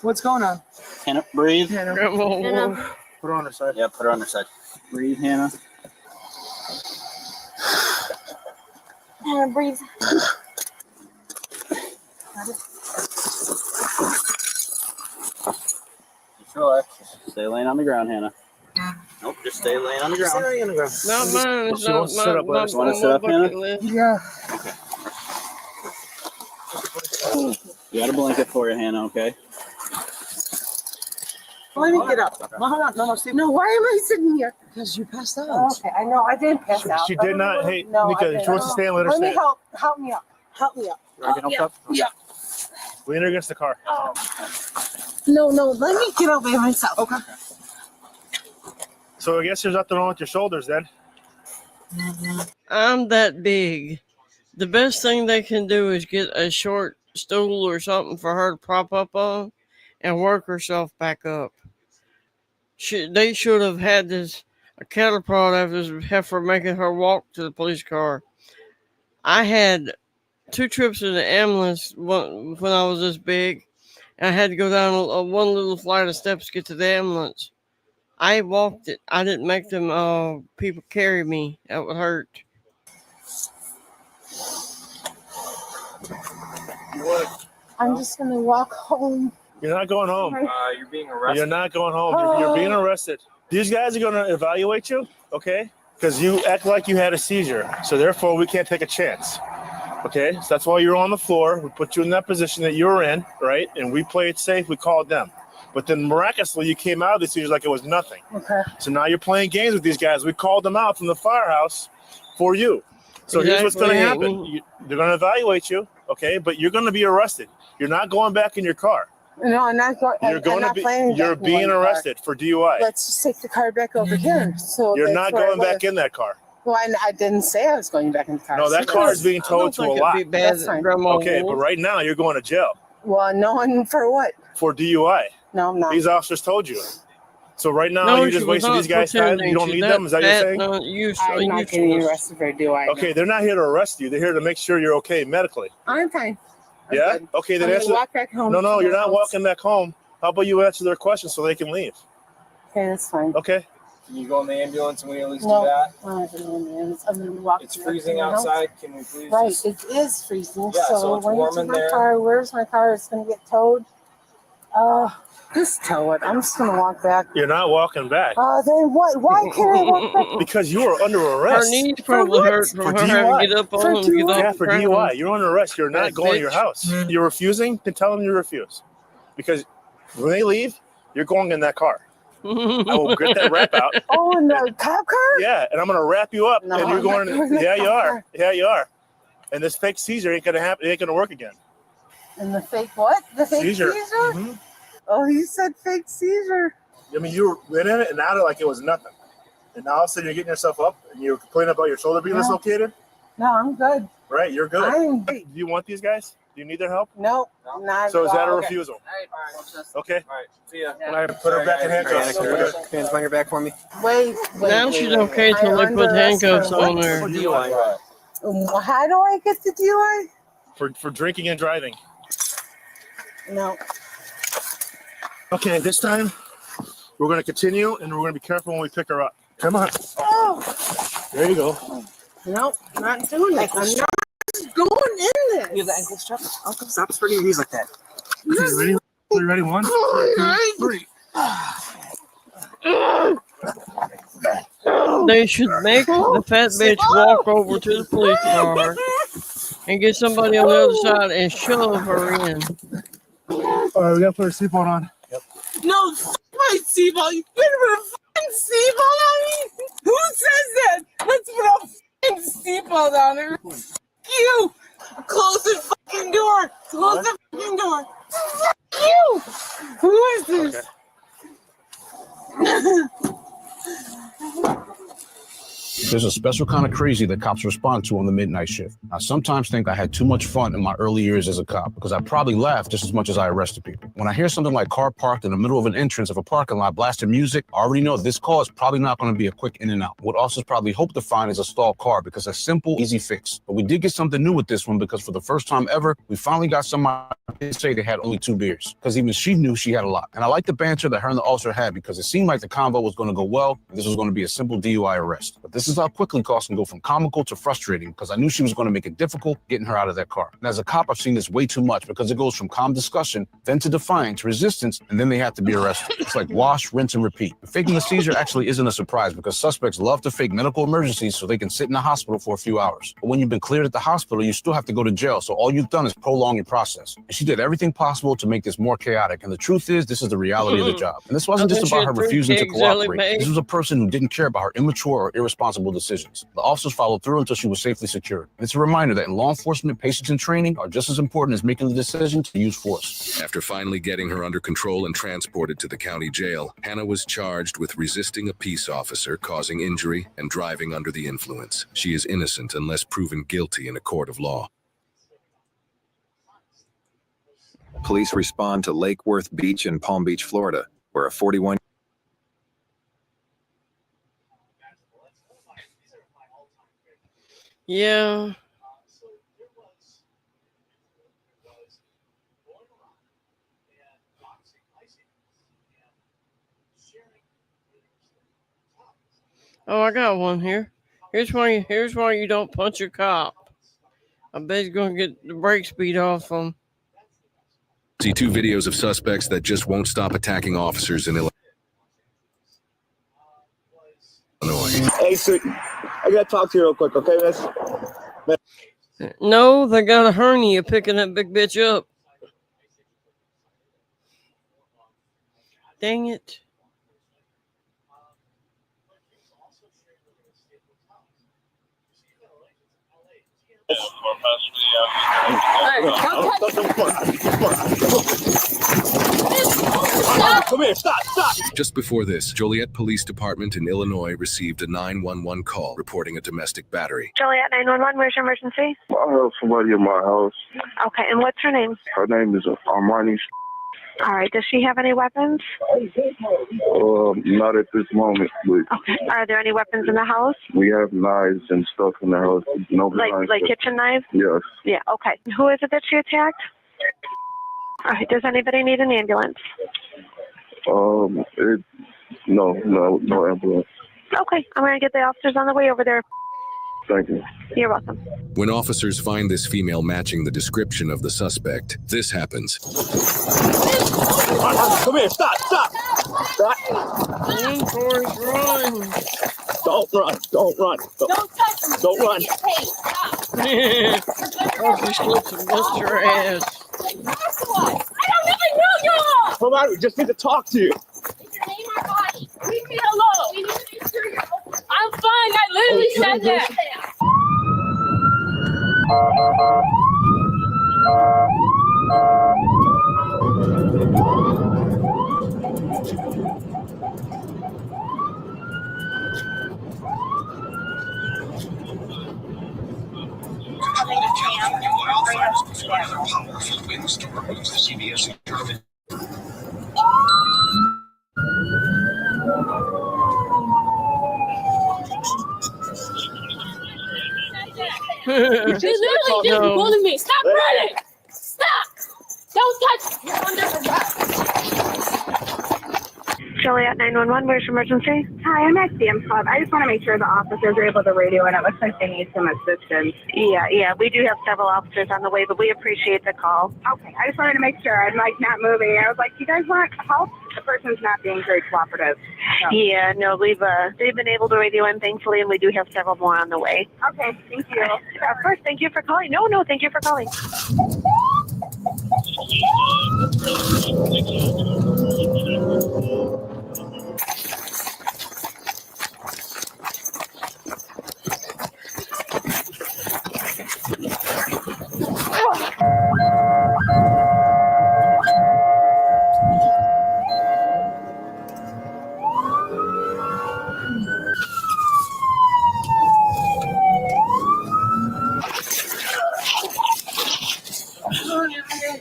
What's going on? Hannah, breathe. Grandma, Put her on her side. Yeah, put her on her side. Breathe, Hannah. Hannah, breathe. Just relax. Stay laying on the ground, Hannah. Nope, just stay laying on the ground. Stay on the ground. not mine. It's She not wants to sit up, my let her wanna sit up, bucket Hannah? list. Yeah. We got a blanket for you, Hannah, okay? Let me get up. No, hold on. No, Steve. No, why am I sitting here? Because you passed out. Okay, I know. I didn't pass out. She did not. Hey, No, I Nika, didn't. she wants to stand. Let her Let me stand. help me up. Help me up. You want to get helped up? Yeah. Lean her against the car. No, let me get up by myself. Okay. So I guess there's nothing wrong with your shoulders then. I'm that big. The best thing they can do is get a short stool or something for her to prop up on and work herself back up. They should have had a cattle prod after this heifer making her walk to the police car. I had 2 trips in the ambulance when I was this big. And I had to go down one little flight of steps to get to the ambulance. I walked it. I didn't make them people carry me. That would hurt. I'm just gonna walk home. You're not going home. You're being arrested. You're not going home. You're being arrested. These guys are going to evaluate you, okay? Because you act like you had a seizure. So therefore, we can't take a chance. Okay? So that's why you're on the floor. We put you in that position that you were in, right? And we played it safe. We called them. But then miraculously, you came out of the seizure like it was nothing. Okay. So now you're playing games with these guys. We called them out from the firehouse for you. So here's what's going to happen. They're going to evaluate you, okay? But you're going to be arrested. You're not going back in your car. No, I'm not going. You're being arrested for DUI. Let's just take the car back over here. So You're not going back in that car. Well, I didn't say I was going back in the car. No, that car is being towed to a lot. That's fine. Okay, but right now you're going to jail. Well, no one for what? For DUI. No, I'm not. These officers told you. So right now you're just wasting these guys' time. You don't need them. Is that what you're saying? I'm not getting arrested for DUI. Okay, they're not here to arrest you. They're here to make sure you're okay medically. I'm fine. Yeah? Okay, then I'm answer. gonna walk back home. No, you're not walking back home. How about you answer their questions so they can leave? Okay, that's fine. Okay. Can you go in the ambulance and we at least No, do that? I'm not in the ambulance. I'm gonna walk. It's freezing outside. Can we please? Right, just- it is freezing. Yeah, so so it's when warm you in take my there. car, where's my car? It's gonna get towed. Just tow it. I'm just gonna walk back. You're not walking back. Then what? Why can't I walk back? Because you are under arrest. Her knees probably hurt from her having to get up on them to get off Yeah, the for ground. DUI. You're under arrest. You're not That going to your bitch. house. You're refusing? Then tell them you refuse. Because when they leave, you're going in that car. I will get that wrap out. Oh, in the cop car? Yeah, and I'm going to wrap you up. No, and you're I'm not going, going in the yeah, you cop are. car. Yeah, you are. And this fake seizure ain't going to happen. It ain't going to work again. And the fake what? The fake Seizure. seizure? Mhm. Oh, you said fake seizure. I mean, you were in it and out of it like it was nothing. And now all of a sudden you're getting yourself up and you're complaining about your shoulder being Yeah. dislocated. No, I'm good. Right, you're good. Do you want these guys? Do you need their help? No, not. So is that a okay. refusal? All right. Okay. All right. See ya. When I put her back in handcuffs. Hands on your back for me. Wait. Now she's okay till they put handcuffs on her. DUI. How do I get the DUI? For drinking and driving. No. Okay, this time we're going to continue and we're going to be careful when we pick her up. Come on. Oh. There you go. Nope, not doing it. I'm not going in this. You have the ankle strap? Okay, stop spreading your knees like that. Okay, ready? Are you ready? 1, 2, 3. They should make the fat bitch walk over to the police car and get somebody on the other side and shove her in. All right, we got to put our seatbelt on. Yep. No, my seatbelt. You put a fucking seatbelt on me? Who says that? Let's put a fucking seatbelt on her. You! Close the fucking door! Close the fucking door! Fuck you! Who is this? Okay. There's a special kind of crazy that cops respond to on the midnight shift. I sometimes think I had too much fun in my early years as a cop because I probably laughed just as much as I arrested people. When I hear something like car parked in the middle of an entrance of a parking lot blasting music, I already know this call is probably not going to be a quick in and out. What officers probably hope to find is a stalled car because it's a simple, easy fix. But we did get something new with this one because for the first time ever, we finally got somebody to say they had only 2 beers because even she knew she had a lot. And I like the banter that her and the officer had because it seemed like the convo was going to go well and this was going to be a simple DUI arrest. But this is how quickly calls can go from comical to frustrating because I knew she was going to make it difficult getting her out of that car. And as a cop, I've seen this way too much because it goes from calm discussion, then to defiance, resistance, and then they have to be arrested. It's like wash, rinse, and repeat. Faking the seizure actually isn't a surprise because suspects love to fake medical emergencies so they can sit in the hospital for a few hours. But when you've been cleared at the hospital, you still have to go to jail, so all you've done is prolong your process. And she did everything possible to make this more chaotic, and the truth is, this is the reality of the job. And this wasn't just about her refusing to cooperate. This was a person who didn't care about her immature or irresponsible decisions. The officers followed through until she was safely secured. And it's a reminder that in law enforcement, patience and training are just as important as making the decision to use force. After finally getting her under control and transported to the county jail, Hannah was charged with resisting a peace officer, causing injury, and driving under the influence. She is innocent unless proven guilty in a court of law. Police respond to Lake Worth Beach in Palm Beach, Florida, where a 41 Yeah. Oh, I got one here. Here's why you don't punch a cop. I bet he's gonna get the brake speed off him. See 2 videos of suspects that just won't stop attacking officers in Illinois. Hey, sir, I gotta talk to you real quick, okay, miss? No, they got a hernia picking that big bitch up. Dang it. Come here, stop. Just before this, Joliet Police Department in Illinois received a 911 call reporting a domestic battery. Joliet 911, where's your emergency? I have somebody in my house. Okay, and what's her name? Her name is Armani. All right, does she have any weapons? Not at this moment, but Okay, are there any weapons in the house? we have knives and stuff in the house. No knives. Like kitchen knives? Yes. Yeah, okay. Who is it that she attacked? All right, does anybody need an ambulance? No ambulance. Okay, I'm going to get the officers on the way over there. Thank you. You're welcome. When officers find this female matching the description of the suspect, this happens. Come here, stop. Run, Forrest, run. Don't run. Don't touch me. Don't run. Hey, stop. Oh, she slips and busts your ass. That's what. I don't even know y'all. Come on, we just need to talk to you. It's your name or body. Leave me alone. We need to make sure you're okay. I'm fine. I literally said that. the store moves to CBS in German. She literally just bullied me. Stop running! Stop! Don't touch me. You're under arrest. Juliet 911, where's your emergency? Hi, I'm at Sam's Club. I just want to make sure the officers are able to radio, and it looks like they need some assistance. Yeah, we do have several officers on the way, but we appreciate the call. Okay, I just wanted to make sure. I'm like not moving. I was like, you guys want help? The person's not being very cooperative. So. Yeah, no, they've been able to radio in, thankfully, and we do have several more on the way. Okay, thank you. Of course, thank you for calling. No, thank you for calling.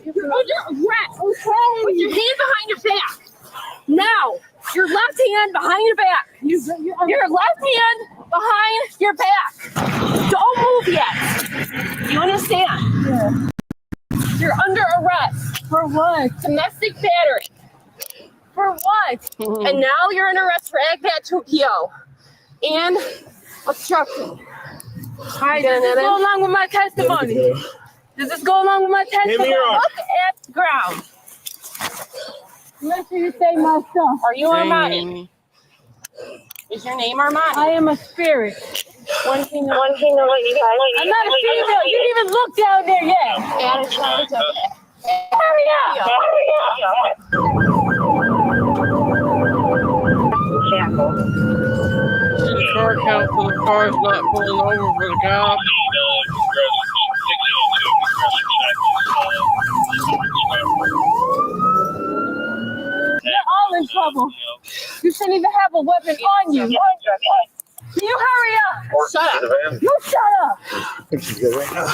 You're under arrest. Okay. Put your hand behind your back. Now. Your left hand behind your back. Your left hand behind your back. Don't move yet. You understand? Yeah. You're under arrest. For what? Domestic battery. For what? And now you're in arrest for Agbat Tokyo. And obstruction. Hi, does this go along with my testimony? Does this go along with my testimony? Look at the ground. Make sure you say my stuff. Are you Armani? Is your name Armani? I am a spirit. One thing to let you guys. I'm not a female. You didn't even look down there yet. And it's not okay. Hurry up! The car count for the cars not pulling over for the cop. You're all in trouble. You shouldn't even have a weapon on you. Can you hurry up? Shut up. You shut up. I think she's good right now.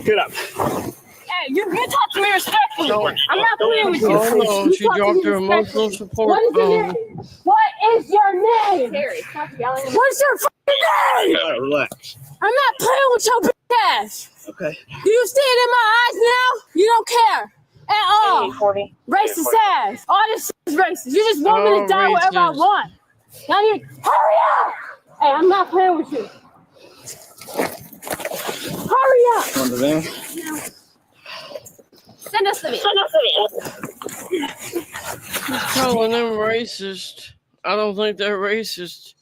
Get up. Hey, you talk to me respectfully. I'm not playing with you. Oh no, she dropped her emotional support phone. What is your name? Terry, stop yelling. What's your fucking name? Relax. I'm not playing with your bitch ass. Okay. Do you see it in my eyes now? You don't care at all. 40. Racist ass. All this shit is racist. You just want me to die wherever I want. Now you hurry up. Hey, I'm not playing with you. Hurry up. On the van. Send us the van. She's calling them racist. I don't think they're racist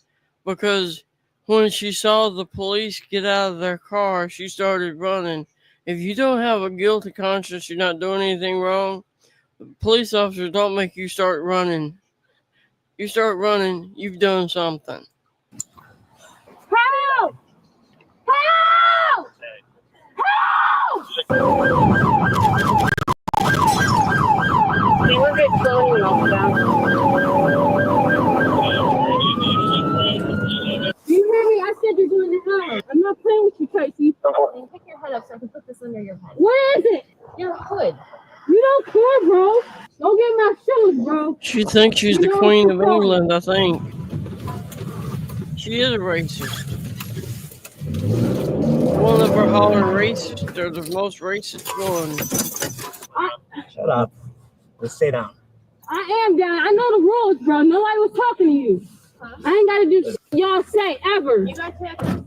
because when she saw the police get out of their car, she started running. If you don't have a guilty conscience, you're not doing anything wrong. Police officers don't make you start running. You start running, you've done something. Help! Help! Help! We were good slowing you down. Do you hear me? I said you're doing it now. I'm not playing with you, Tracy. Pick your head up so I can put this under your head. What is it? Your hood. You don't care, bro. Don't get my shoes, bro. She thinks she's the Queen of England, I think. She is a racist. One of her hollering racists. They're the most racist one. Shut up. Just stay down. I am down. I know the rules, bro. Nobody was talking to you. I ain't got to do shit y'all say ever. You got shackles?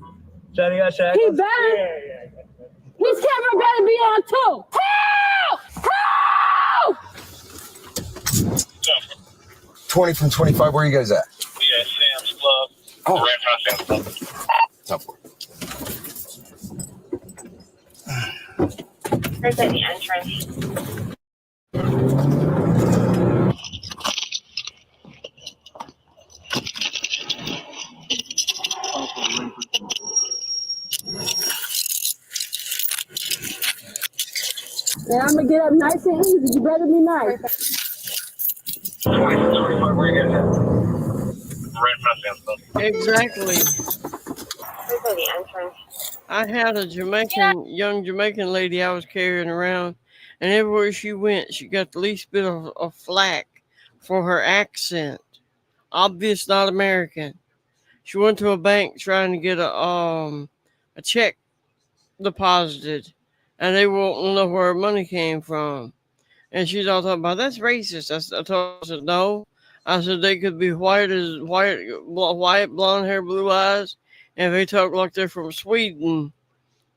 Johnny got shackles? He better. Yeah. His camera better be on too. Help! Help! 20 from 25. Where are you guys at? Yeah, Sam's Club. Oh. Right in front of Sam's Club. Top floor. Right at the entrance. And I'm gonna get up nice and easy. You better be nice. 20 from 25. Where you guys at? Right in front of Sam's Club. Exactly. Right by the entrance. I had a young Jamaican lady I was carrying around, and everywhere she went, she got the least bit of flack for her accent. Obvious not American. She went to a bank trying to get a check deposited, and they won't know where her money came from. And she's all talking about that's racist. I told her, I said, no. I said they could be white, blonde hair, blue eyes, and if they talk like they're from Sweden,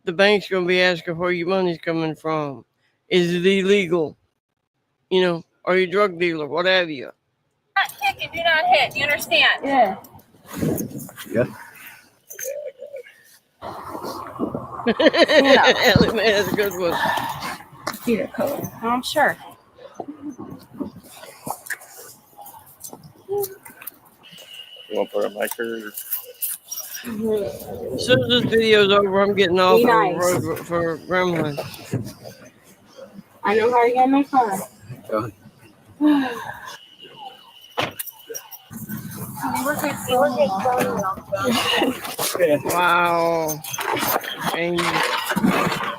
the bank's gonna be asking where your money's coming from. Is it illegal? You know, are you a drug dealer? What have you? Not kick and do not hit. Do you understand? Yeah. Yeah. Ellie, man, that's a good one. Peter code. I'm sure. You want to put a mic or? As soon as this video's over, I'm getting off Be on nice. the road for Gremlin. I know how to get in my car. Wow. And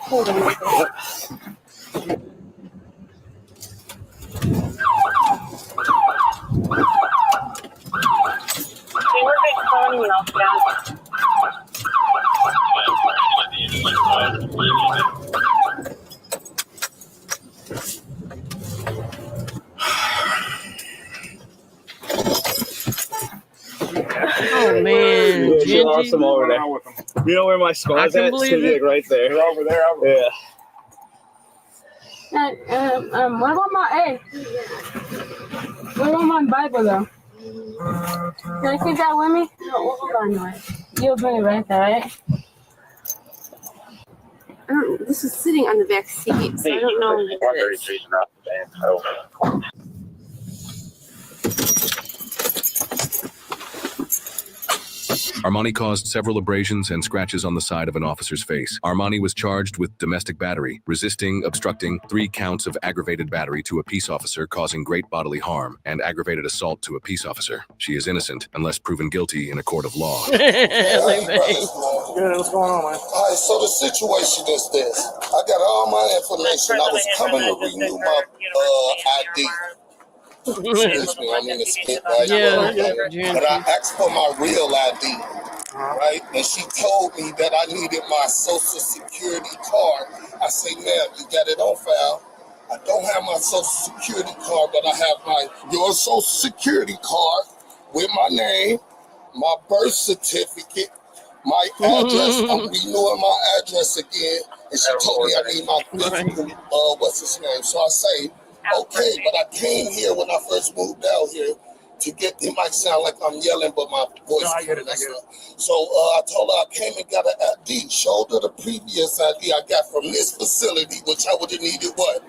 Hold on. oh man, Yeah, you're Gingy. awesome over there. You know where my scar's I can at? It's believe gonna be it. like right there. You're over there. Yeah. What about my what about my Bible though? Can I take that with me? No, hold on, no. You'll bring it right there, right? This is sitting on the back seat, so I don't know what it is. Armani caused several abrasions and scratches on the side of an officer's face. Armani was charged with domestic battery, resisting, obstructing, 3 counts of aggravated battery to a peace officer causing great bodily harm, and aggravated assault to a peace officer. She is innocent unless proven guilty in a court of law. Good, what's going on, man? All right, so the situation is this. I got all my information. I was coming to renew my ID. Excuse me, I'm in the spit right now. But I asked for my real ID, right? And she told me that I needed my social security card. I say, ma'am, you got it on file. I don't have my social security card, but I have your social security card with my name, my birth certificate, my address. I'm renewing my address again. And she told me I need my physical, what's his name? So I say, okay, but I came here when I first moved out here to get, it might sound like I'm yelling, but my voice is messed up. So I told her I came and got an ID, showed her the previous ID I got from this facility, which I would have needed what?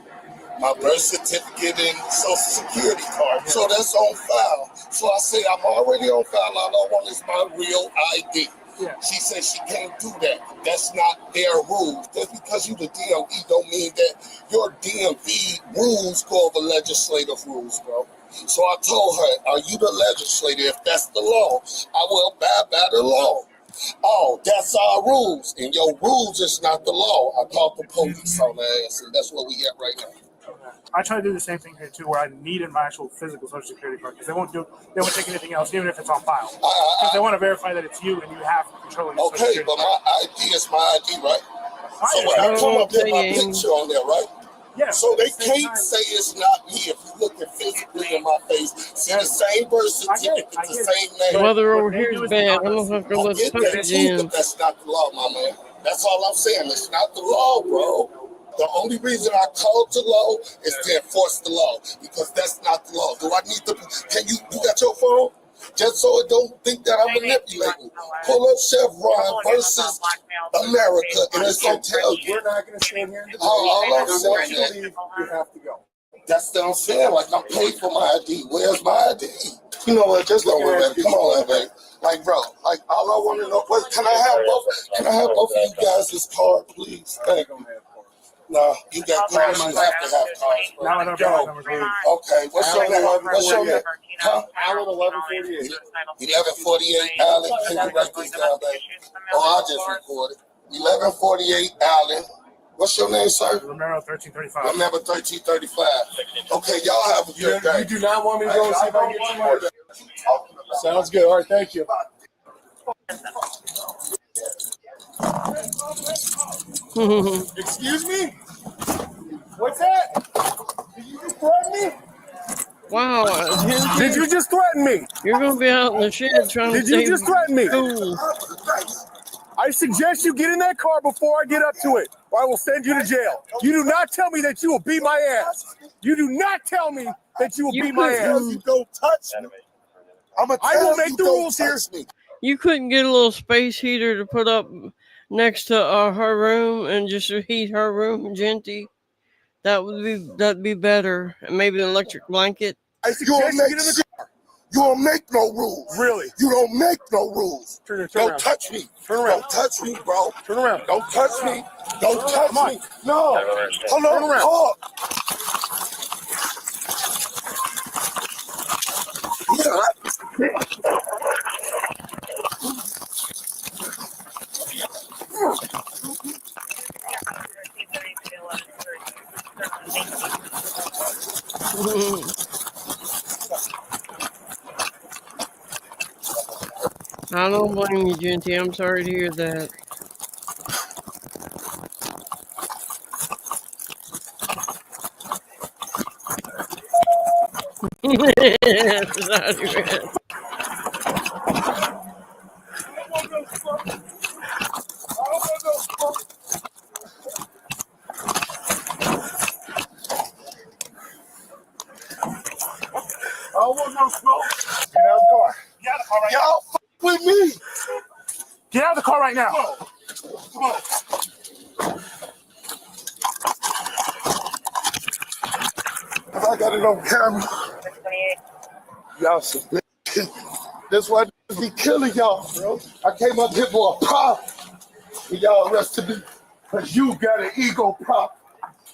My birth certificate and social security card. So that's on file. So I say, I'm already on file. All I want is my real ID. Yeah. She said she can't do that. That's not their rules. Just because you the DMV don't mean that your DMV rules go over legislative rules, bro. So I told her, are you the legislator? If that's the law, I will abide by the law. Oh, that's our rules. And your rules is not the law. I called the police on her ass, and that's what we got right now. I try to do the same thing here too, where I needed my actual physical social security card because they won't take anything else, even if it's on file. Because they want to verify that it's you and you have control of your social security but my ID is my ID, right? So when I come up with my picture on there, right? Yeah. So they can't say it's not me if you look at physically in my face. See the same birth certificate, the same name. Weather over here is bad. I don't have to let the puppy in. But that's not the law, my man. That's all I'm saying. It's not the law, bro. The only reason I called the law is to enforce the law, because that's not the law. Do I need to? Can you got your phone? Just so it don't think that I'm manipulating. Pull up Chevron versus America, and it's gonna tell you. We're not gonna stand here. All I'm saying is you have to go. that's what I'm saying. Like, I'm paid for my ID. Where's my ID? You know what? Just don't worry about it. Come on, baby. Like, bro, like, all I want to know, wait, can I have both of you guys' card, please? Thank you. No, you got cars. You have to have cars. Now I don't have numbers. Okay, what's your name? What's your name? Huh? Alan 1148. 1148 Allen. Can you write this down, baby? Oh, I'll just record it. 1148 Allen. What's your name, sir? Romero 1335. Remember 1335. Okay, y'all have a good day. You do not want me to go and see if I can get you more. Sounds good. All right, thank you. Excuse me? What's that? Did you just threaten me? Wow, Did you just threaten me? You're gonna be out in the shed trying to Did you just threaten me? Cool. I suggest you get in that car before I get up to it, or I will send you to jail. You do not tell me that you will beat my ass. You do not tell me that you will beat my ass. You don't touch me. I will make the rules here. You couldn't get a little space heater to put up next to her room and just heat her room, Genty. That'd be better. And maybe an electric blanket. You don't make no rules. Really? You don't make no rules. Turn don't around. touch me. Turn around. Don't touch me, bro. Turn around. Don't touch me. Don't touch me. No. Hold on. Turn around. Talk. I don't blame you, Genty. I'm sorry to hear that. I don't want no smoke. Get out of the car. Get out of the car right now. Y'all fuck with me. Get out of the car right now. Come on. If I got it on camera, y'all some that's why they be killing y'all, bro. I came up here for a prop, and y'all arrested me because you got an ego prop.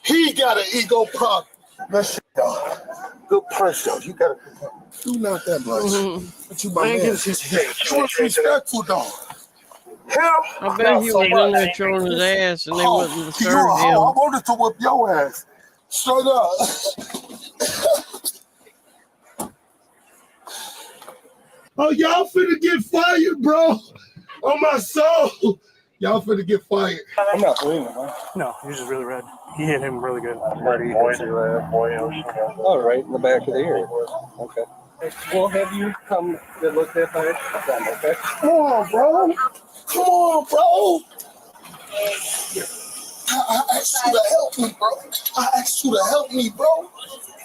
He got an ego prop. Let's shit, y'all. Good punch, though. You got to do not that much. But you, my man, you was respectful, though. Hell, I bet he was in there throwing his ass and they wouldn't disturb him. I wanted to whip your ass. Straight up. Oh, y'all finna get fired, bro. On my soul. Y'all finna get fired. I'm not believing it, man. No, he was just really red. He hit him really good. All right, in the back of the ear. Okay. We'll have you come and look at that, okay? Come on, bro. Come on, bro. I asked you to help me, bro. I asked you to help me, bro.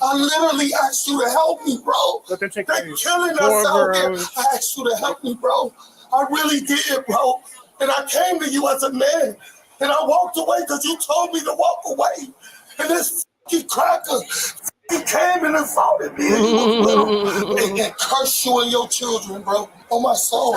I literally asked you to help me, bro. They're killing us out here. I asked you to help me, bro. I really did, bro. And I came to you as a man. And I walked away because you told me to walk away. And this fucking cracker, he came and assaulted me and you was little. And cursed you and your children, bro. On my soul.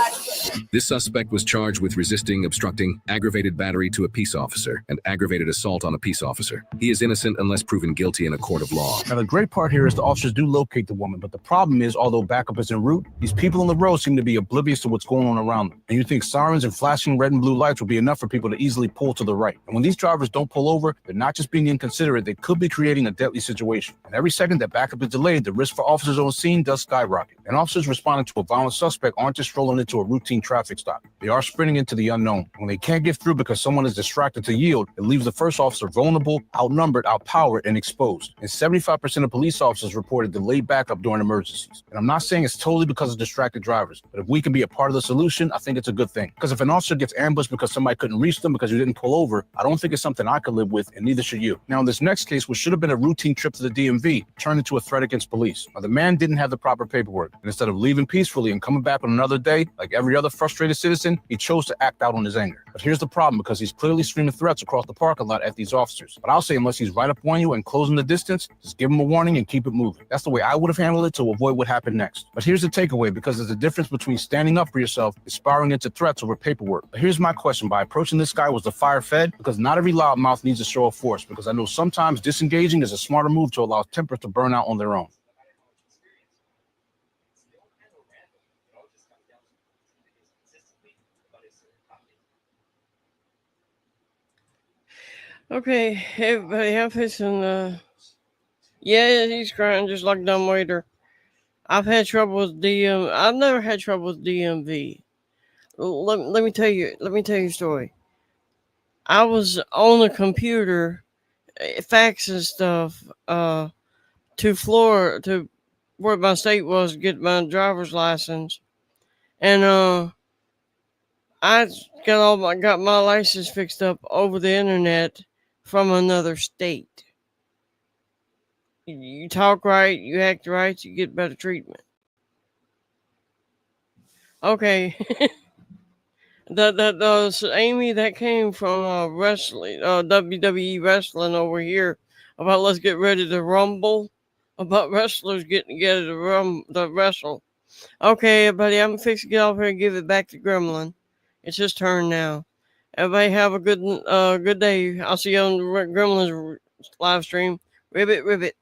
This suspect was charged with resisting, obstructing, aggravated battery to a peace officer, and aggravated assault on a peace officer. He is innocent unless proven guilty in a court of law. Now, the great part here is the officers do locate the woman, but the problem is, although backup is en route, these people on the road seem to be oblivious to what's going on around them. And you think sirens and flashing red and blue lights will be enough for people to easily pull to the right. And when these drivers don't pull over, they're not just being inconsiderate, they could be creating a deadly situation. And every second that backup is delayed, the risk for officers on scene does skyrocket. And officers responding to a violent suspect aren't just strolling into a routine traffic stop. They are sprinting into the unknown. When they can't get through because someone is distracted to yield, it leaves the first officer vulnerable, outnumbered, outpowered, and exposed. And 75% of police officers reported delayed backup during emergencies. And I'm not saying it's totally because of distracted drivers, but if we can be a part of the solution, I think it's a good thing. Because if an officer gets ambushed because somebody couldn't reach them because you didn't pull over, I don't think it's something I could live with, and neither should you. Now, in this next case, which should have been a routine trip to the DMV, turned into a threat against police. Now, the man didn't have the proper paperwork, and instead of leaving peacefully and coming back on another day, like every other frustrated citizen, he chose to act out on his anger. But here's the problem, because he's clearly screaming threats across the parking lot at these officers. But I'll say, unless he's right up on you and closing the distance, just give him a warning and keep it moving. That's the way I would have handled it to avoid what happened next. But here's the takeaway, because there's a difference between standing up for yourself and spiraling into threats over paperwork. But here's my question: by approaching this guy, was the fire fed? Because not every loudmouth needs a show of force, because I know sometimes disengaging is a smarter move to allow tempers to burn out on their own. Okay, everybody, I'm fixing yeah, he's crying just like dumb waiter. I've had trouble with I've never had trouble with DMV. Let me tell you a story. I was on a computer faxing stuff to Florida to where my state was to get my driver's license. And I got my license fixed up over the internet from another state. You talk right, you act right, you get better treatment. Okay. Amy that came from wrestling, WWE wrestling over here about let's get ready to rumble, about wrestlers getting together to wrestle. Okay, everybody, I'm fixing to get off here and give it back to Gremlin. It's his turn now. Everybody have a good day. I'll see you on Gremlin's live stream. Ribbit, ribbit.